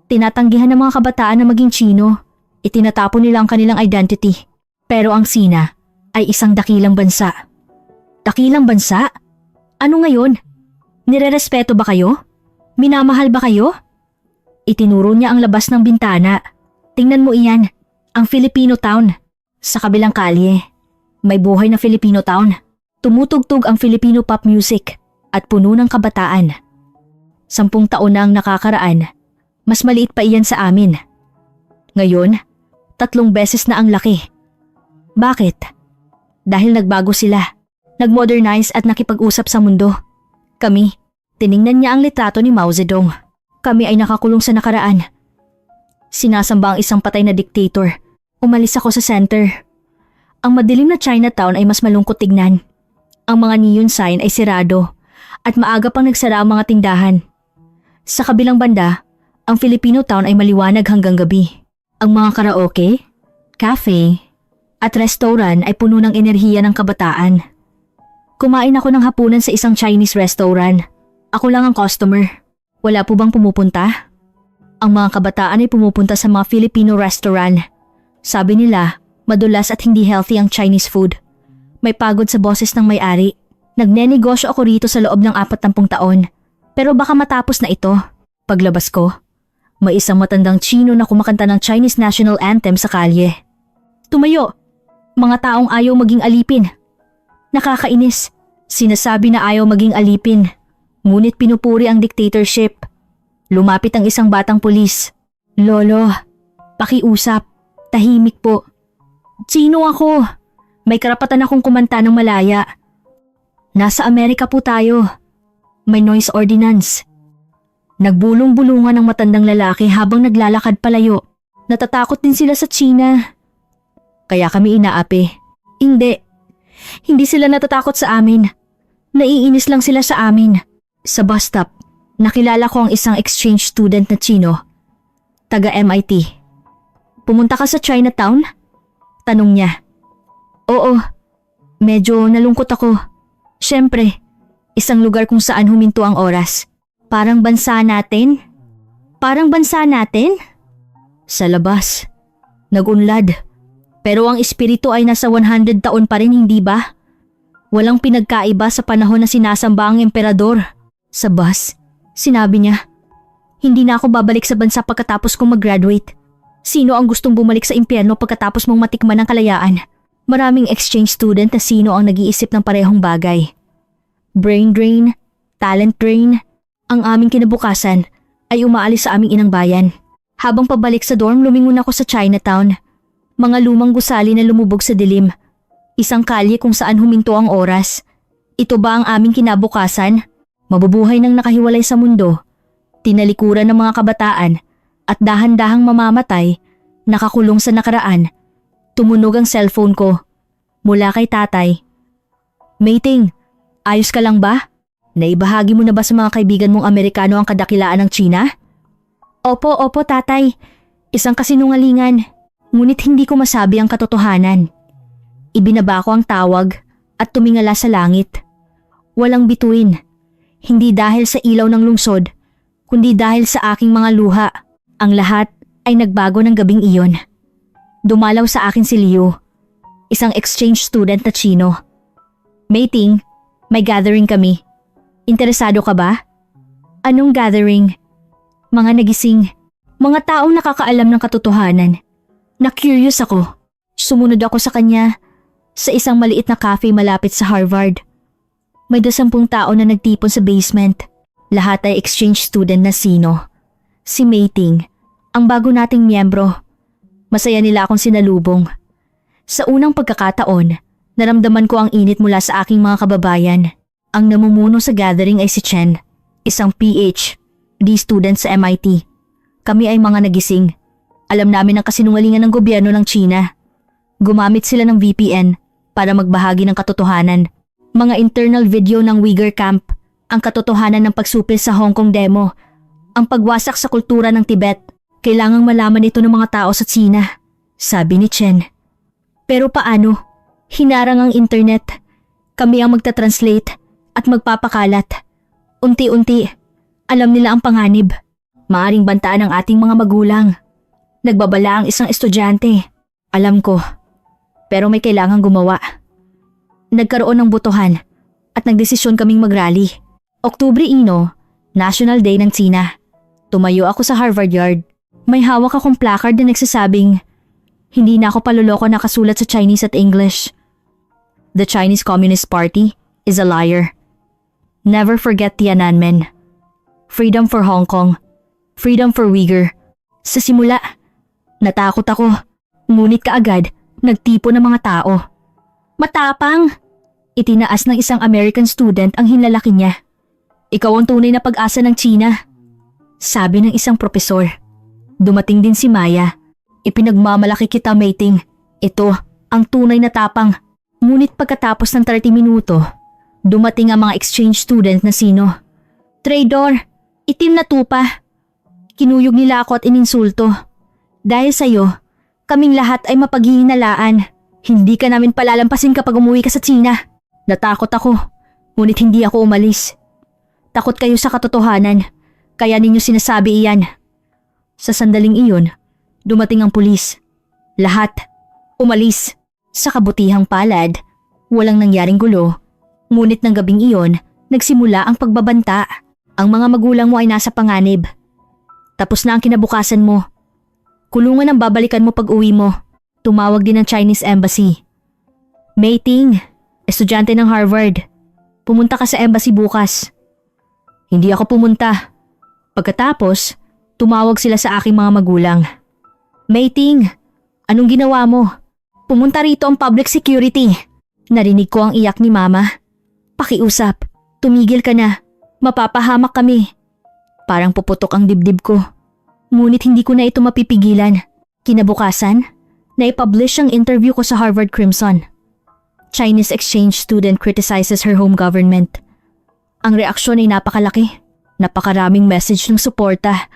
Tinatanggihan ng mga kabataan na maging Chino. Itinatapon nila ang kanilang identity. Pero ang Sina ay isang dakilang bansa. Dakilang bansa? Ano ngayon? Nirerespeto ba kayo? Minamahal ba kayo? Itinuro niya ang labas ng bintana. Tingnan mo iyan, ang Filipino town. Sa kabilang kalye, may buhay na Filipino town. Tumutugtog ang Filipino pop music at puno ng kabataan. 10 taon na ang nakakaraan, mas maliit pa iyan sa amin. Ngayon, 3 beses na ang laki. Bakit? Dahil nagbago sila, nagmodernize at nakipag-usap sa mundo. Kami, tiningnan niya ang litrato ni Mao Zedong. Kami ay nakakulong sa nakaraan. Sinasamba ang isang patay na dictator. Umalis ako sa center. Ang madilim na Chinatown ay mas malungkot tignan. Ang mga neon sign ay sirado at maaga pang nagsara ang mga tindahan. Sa kabilang banda, ang Filipino town ay maliwanag hanggang gabi. Ang mga karaoke, cafe, at restaurant ay puno ng enerhiya ng kabataan. Kumain ako ng hapunan sa isang Chinese restaurant. Ako lang ang customer. Wala po bang pumupunta? Ang mga kabataan ay pumupunta sa mga Filipino restaurant. Sabi nila, madulas at hindi healthy ang Chinese food. May pagod sa boses ng may-ari. Nagnenegosyo ako rito sa loob ng 40 taon. Pero baka matapos na ito. Paglabas ko, may isang matandang Chino na kumakanta ng Chinese National Anthem sa kalye. Tumayo! Mga taong ayaw maging alipin. Nakakainis. Sinasabi na ayaw maging alipin. Ngunit pinupuri ang dictatorship. Lumapit ang isang batang pulis. Lolo, pakiusap. Tahimik po. Chino ako. May karapatan akong kumanta ng malaya. Nasa Amerika po tayo. May noise ordinance. Nagbulong-bulungan ang matandang lalaki habang naglalakad palayo. Natatakot din sila sa China. Kaya kami inaapi. Hindi. Hindi sila natatakot sa amin. Naiinis lang sila sa amin. Sa bus stop, nakilala ko ang isang exchange student na Chino. Taga MIT. Pumunta ka sa Chinatown? Tanong niya. Oo. Medyo nalungkot ako. Siyempre, isang lugar kung saan huminto ang oras. Parang bansa natin? Parang bansa natin? Sa labas. Nagunlad. Pero ang espiritu ay nasa 100 taon pa rin, hindi ba? Walang pinagkaiba sa panahon na sinasamba ang emperador. Sa bus, sinabi niya, hindi na ako babalik sa bansa pagkatapos kong mag-graduate. Sino ang gustong bumalik sa impyerno pagkatapos mong matikman ng kalayaan? Maraming exchange student na sino ang nag-iisip ng parehong bagay. Brain drain, talent drain, ang aming kinabukasan ay umaalis sa aming inang bayan. Habang pabalik sa dorm, lumingon ako sa Chinatown. Mga lumang gusali na lumubog sa dilim. Isang kalye kung saan huminto ang oras. Ito ba ang aming kinabukasan? Mabubuhay ng nakahiwalay sa mundo. Tinalikuran ng mga kabataan at dahan-dahang mamamatay, nakakulong sa nakaraan. Tumunog ang cellphone ko. Mula kay tatay. Mating, ayos ka lang ba? Naibahagi mo na ba sa mga kaibigan mong Amerikano ang kadakilaan ng China? Opo, tatay. Isang kasinungalingan. Ngunit hindi ko masabi ang katotohanan. Ibinaba ko ang tawag at tumingala sa langit. Walang bituin. Hindi dahil sa ilaw ng lungsod, kundi dahil sa aking mga luha. Ang lahat ay nagbago ng gabing iyon. Dumalaw sa akin si Liu, isang exchange student na Chino. Mating, may gathering kami. Interesado ka ba? Anong gathering? Mga nagising, mga taong nakakaalam ng katotohanan. Na-curious ako. Sumunod ako sa kanya sa isang maliit na cafe malapit sa Harvard. May 20 tao na nagtipon sa basement. Lahat ay exchange student na Sino. Si Mating, ang bago nating miyembro. Masaya nila akong sinalubong. Sa unang pagkakataon, naramdaman ko ang init mula sa aking mga kababayan. Ang namumuno sa gathering ay si Chen, isang PhD student sa MIT. Kami ay mga nagising. Alam namin ang kasinungalingan ng gobyerno ng China. Gumamit sila ng VPN para magbahagi ng katotohanan. Mga internal video ng Uyghur Camp, ang katotohanan ng pagsupil sa Hong Kong demo, ang pagwasak sa kultura ng Tibet. Kailangang malaman ito ng mga tao sa China, sabi ni Chen. Pero paano? Hinarang ang internet. Kami ang magta-translate at magpapakalat. Unti-unti, alam nila ang panganib. Maaring bantaan ang ating mga magulang. Nagbabala ang isang estudyante. Alam ko, pero may kailangang gumawa. Nagkaroon ng botohan at nagdesisyon kaming mag-rally. Oktubre 1, National Day ng China. Tumayo ako sa Harvard Yard. May hawak akong placard na nagsasabing, hindi na ako paloloko nakasulat sa Chinese at English. The Chinese Communist Party is a liar. Never forget Tiananmen. Freedom for Hong Kong. Freedom for Uyghur. Sa simula, natakot ako. Ngunit kaagad, nagtipo ng mga tao. Matapang! Itinaas ng isang American student ang hinlalaki niya. Ikaw ang tunay na pag-asa ng China, sabi ng isang propesor. Dumating din si Maya. Ipinagmamalaki kita, Mating. Ito ang tunay na tapang. Ngunit pagkatapos ng 30 minuto, dumating ang mga exchange student na Sino. Traidor! Itim na tupa! Kinuyog nila ako at ininsulto. Dahil sa'yo, kaming lahat ay mapaghihinalaan. Hindi ka namin palalampasin kapag umuwi ka sa China. Natakot ako, ngunit hindi ako umalis. Takot kayo sa katotohanan, kaya ninyo sinasabi iyan. Sa sandaling iyon, dumating ang pulis. Lahat, umalis. Sa kabutihang palad, walang nangyaring gulo. Ngunit ng gabing iyon, nagsimula ang pagbabanta. Ang mga magulang mo ay nasa panganib. Tapos na ang kinabukasan mo. Kulungan ang babalikan mo pag uwi mo. Tumawag din ang Chinese Embassy. Mating, estudyante ng Harvard. Pumunta ka sa embassy bukas. Hindi ako pumunta. Pagkatapos, tumawag sila sa aking mga magulang. Mating, anong ginawa mo? Pumunta rito ang public security. Narinig ko ang iyak ni Mama. Pakiusap, tumigil ka na. Mapapahamak kami. Parang puputok ang dibdib ko. Ngunit hindi ko na ito mapipigilan. Kinabukasan, naipublish ang interview ko sa Harvard Crimson. Chinese exchange student criticizes her home government. Ang reaksyon ay napakalaki. Napakaraming message ng suporta.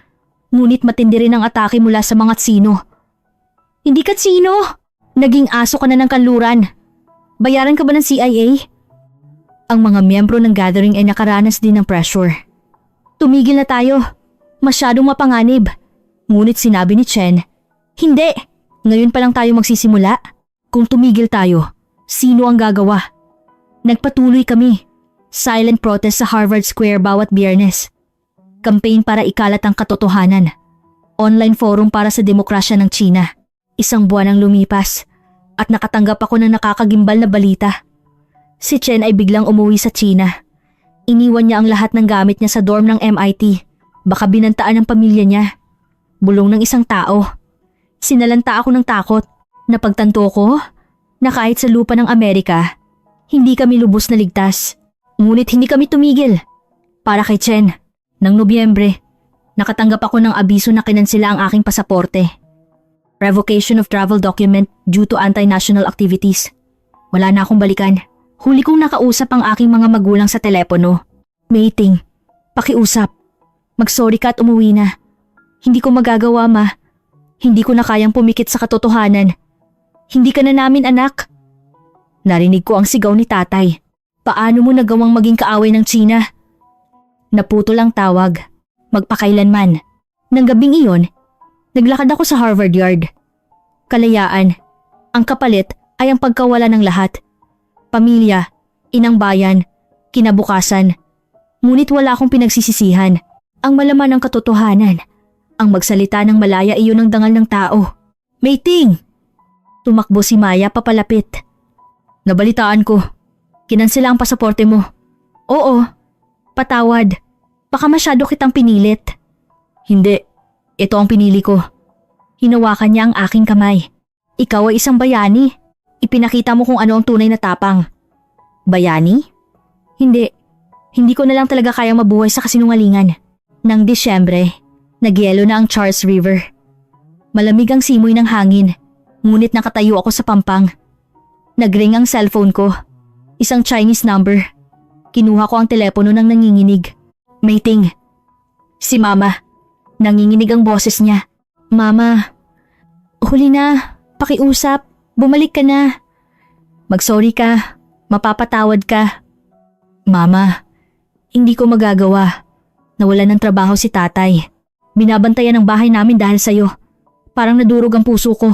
Ngunit matindi rin ang atake mula sa mga Tsino. Hindi ka Tsino! Naging aso ka na ng kanluran. Bayaran ka ba ng CIA? Ang mga miyembro ng gathering ay nakaranas din ng pressure. Tumigil na tayo. Masyadong mapanganib. Ngunit sinabi ni Chen, hindi! Ngayon pa lang tayo magsisimula. Kung tumigil tayo, sino ang gagawa? Nagpatuloy kami. Silent protest sa Harvard Square bawat Biyernes. Campaign para ikalat ang katotohanan. Online forum para sa demokrasya ng China. Isang buwan ang lumipas at nakatanggap ako ng nakakagimbal na balita. Si Chen ay biglang umuwi sa China. Iniwan niya ang lahat ng gamit niya sa dorm ng MIT. Baka binantaan ng pamilya niya. Bulong ng isang tao. Sinalanta ako ng takot. Napagtanto ko na kahit sa lupa ng Amerika, hindi kami lubos na ligtas. Ngunit hindi kami tumigil. Para kay Chen, ng Nobyembre, nakatanggap ako ng abiso na kinansela ang aking pasaporte. Revocation of travel document due to anti-national activities. Wala na akong balikan. Huli kong nakausap ang aking mga magulang sa telepono. Mating, pakiusap. Mag-sorry ka at umuwi na. Hindi ko magagawa, ma. Hindi ko na kayang pumikit sa katotohanan. Hindi ka na namin anak. Narinig ko ang sigaw ni tatay. Paano mo nagawang maging kaaway ng China? Naputol ang tawag. Magpakailanman. Nang gabing iyon, naglakad ako sa Harvard Yard. Kalayaan. Ang kapalit ay ang pagkawala ng lahat. Pamilya, inang bayan, kinabukasan. Ngunit wala akong pinagsisisihan. Ang malaman ng katotohanan. Ang magsalita ng malaya iyon ang dangal ng tao. Mating! Tumakbo si Maya papalapit. Nabalitaan ko. Kinansela ang pasaporte mo. Oo. Patawad. Baka masyado kitang pinilit. Hindi. Ito ang pinili ko. Hinawakan niya ang aking kamay. Ikaw ay isang bayani. Ipinakita mo kung ano ang tunay na tapang. Bayani? Hindi. Hindi ko na lang talaga kayang mabuhay sa kasinungalingan. Nang Disyembre, nagyelo na ang Charles River. Malamig ang simoy ng hangin, ngunit nakatayo ako sa pampang. Nagring ang cellphone ko. Isang Chinese number. Kinuha ko ang telepono ng nanginginig. Mating. Si Mama. Nanginginig ang boses niya. Mama. Huli na. Pakiusap. Bumalik ka na. Mag-sorry ka. Mapapatawad ka. Mama. Hindi ko magagawa. Nawalan ng trabaho si tatay. Binabantayan ang bahay namin dahil sa'yo. Parang nadurog ang puso ko.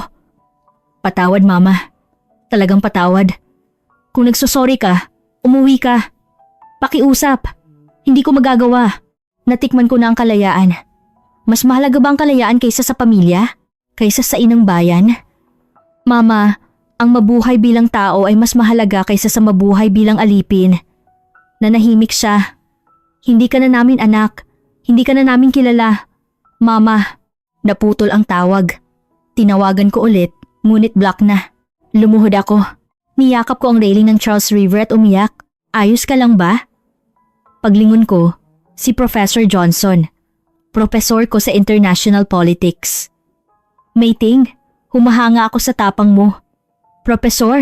Patawad, Mama. Talagang patawad. Kung nagsusorry ka, umuwi ka. Pakiusap. Hindi ko magagawa. Natikman ko na ang kalayaan. Mas mahalaga ba ang kalayaan kaysa sa pamilya? Kaysa sa inang bayan? Mama, ang mabuhay bilang tao ay mas mahalaga kaysa sa mabuhay bilang alipin. Nanahimik siya. Hindi ka na namin anak. Hindi ka na namin kilala. Mama, naputol ang tawag. Tinawagan ko ulit, ngunit block na. Lumuhod ako. Niyakap ko ang railing ng Charles River at umiyak. Ayos ka lang ba? Paglingon ko, si Professor Johnson. Profesor ko sa International Politics. Mating, humahanga ako sa tapang mo. Professor,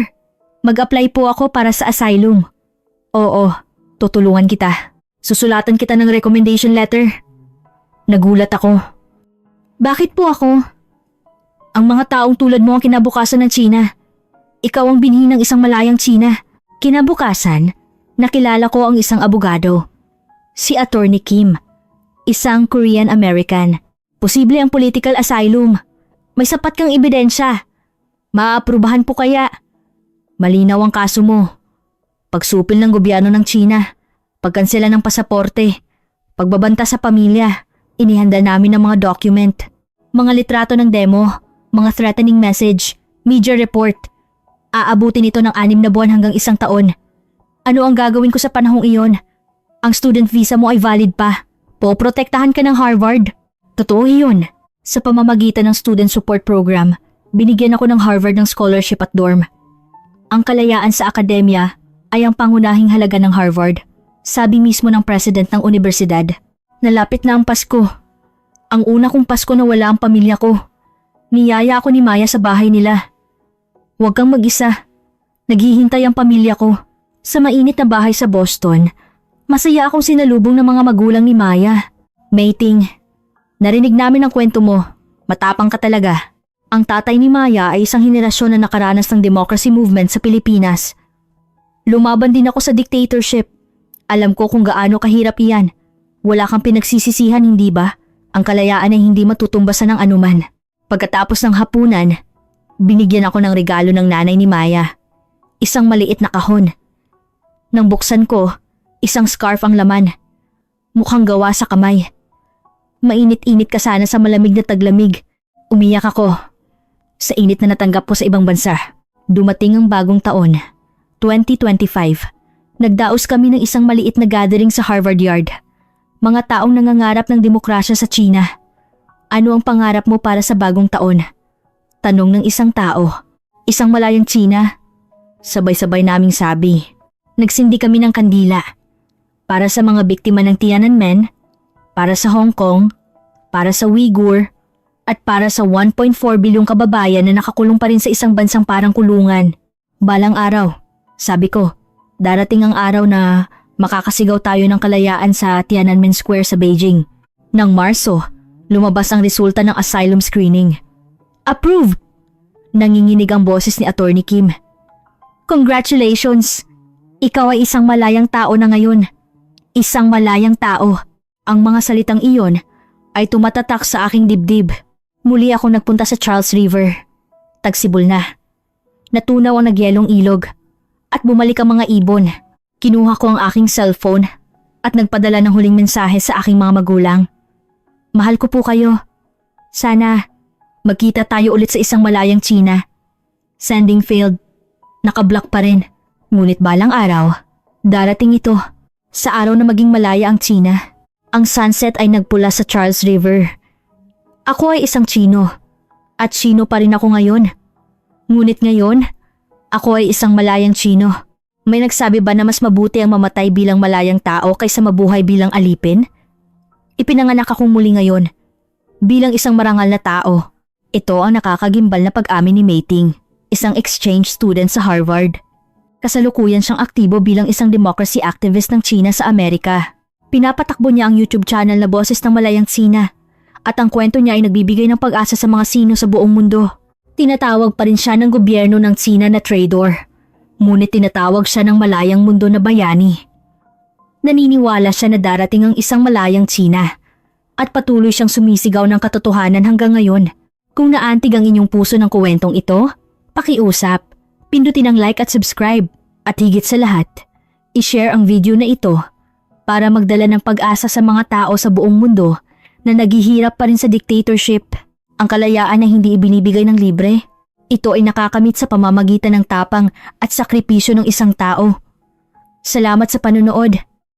mag-apply po ako para sa asylum. Oo, tutulungan kita. Susulatan kita ng recommendation letter. Nagulat ako. Bakit po ako? Ang mga taong tulad mo ang kinabukasan ng China. Ikaw ang binhi ng isang malayang China. Kinabukasan, nakilala ko ang isang abogado. Si Attorney Kim. Isang Korean-American. Posible ang political asylum. May sapat kang ebidensya. Maaaprubahan po kaya. Malinaw ang kaso mo. Pagsupil ng gobyerno ng China. Pagkansela ng pasaporte. Pagbabanta sa pamilya. Inihanda namin ng mga document. Mga litrato ng demo. Mga threatening message. Media report. Aabutin ito ng 6 na buwan hanggang 1 taon. Ano ang gagawin ko sa panahong iyon? Ang student visa mo ay valid pa. Poprotektahan ka ng Harvard. Totoo iyon. Sa pamamagitan ng student support program, binigyan ako ng Harvard ng scholarship at dorm. Ang kalayaan sa akademya ay ang pangunahing halaga ng Harvard. Sabi mismo ng president ng universidad. Nalapit na ang Pasko. Ang una kong Pasko na wala ang pamilya ko. Niyaya ako ni Maya sa bahay nila. Huwag kang mag-isa. Naghihintay ang pamilya ko. Sa mainit na bahay sa Boston, masaya akong sinalubong ng mga magulang ni Maya. Mating, narinig namin ang kwento mo. Matapang ka talaga. Ang tatay ni Maya ay isang henerasyon na nakaranas ng democracy movement sa Pilipinas. Lumaban din ako sa dictatorship. Alam ko kung gaano kahirap iyan. Wala kang pinagsisisihan, hindi ba? Ang kalayaan ay hindi matutumbasan ng anuman. Pagkatapos ng hapunan, binigyan ako ng regalo ng nanay ni Maya. Isang maliit na kahon. Nang buksan ko, isang scarf ang laman. Mukhang gawa sa kamay. Mainit-init ka sana sa malamig na taglamig. Umiyak ako. Sa init na natanggap ko sa ibang bansa. Dumating ang bagong taon, 2025. Nagdaos kami ng isang maliit na gathering sa Harvard Yard. Mga taong nangangarap ng demokrasya sa China. Ano ang pangarap mo para sa bagong taon? Tanong ng isang tao. Isang malayang Tsina. Sabay-sabay naming sabi. Nagsindi kami ng kandila. Para sa mga biktima ng Tiananmen, para sa Hong Kong, para sa Uyghur, at para sa 1.4 bilyong kababayan na nakakulong pa rin sa isang bansang parang kulungan. Balang araw, sabi ko, darating ang araw na makakasigaw tayo ng kalayaan sa Tiananmen Square sa Beijing. Nang Marso, lumabas ang resulta ng asylum screening. Approved! Nanginginig ang boses ni Attorney Kim. Congratulations! Ikaw ay isang malayang tao na ngayon. Isang malayang tao. Ang mga salitang iyon ay tumatatak sa aking dibdib. Muli ako nagpunta sa Charles River. Tagsibol na. Natunaw ang nagyelong ilog. At bumalik ang mga ibon. Kinuha ko ang aking cellphone at nagpadala ng huling mensahe sa aking mga magulang. Mahal ko po kayo. Sana magkita tayo ulit sa isang malayang Tsina. Sending failed. Nakablock pa rin. Ngunit balang araw, darating ito. Sa araw na maging malaya ang Tsina. Ang sunset ay nagpula sa Charles River. Ako ay isang Tsino. At Tsino pa rin ako ngayon. Ngunit ngayon, ako ay isang malayang Tsino. May nagsabi ba na mas mabuti ang mamatay bilang malayang tao kaysa mabuhay bilang alipin? Ipinanganak akong muli ngayon. Bilang isang marangal na tao. Ito ang nakakagimbal na pag-amin ni Mei Ting, isang exchange student sa Harvard. Kasalukuyan siyang aktibo bilang isang democracy activist ng Tsina sa Amerika. Pinapatakbo niya ang YouTube channel na Boses ng Malayang Tsina at ang kwento niya ay nagbibigay ng pag-asa sa mga Sino sa buong mundo. Tinatawag pa rin siya ng gobyerno ng Tsina na traitor. Ngunit tinatawag siya ng malayang mundo na bayani. Naniniwala siya na darating ang isang malayang Tsina at patuloy siyang sumisigaw ng katotohanan hanggang ngayon. Kung naantig ang inyong puso ng kuwentong ito, pakiusap, pindutin ang like at subscribe at higit sa lahat, i-share ang video na ito para magdala ng pag-asa sa mga tao sa buong mundo na naghihirap pa rin sa dictatorship. Ang kalayaan na hindi ibinibigay ng libre. Ito ay nakakamit sa pamamagitan ng tapang at sakripisyo ng isang tao. Salamat sa panonood.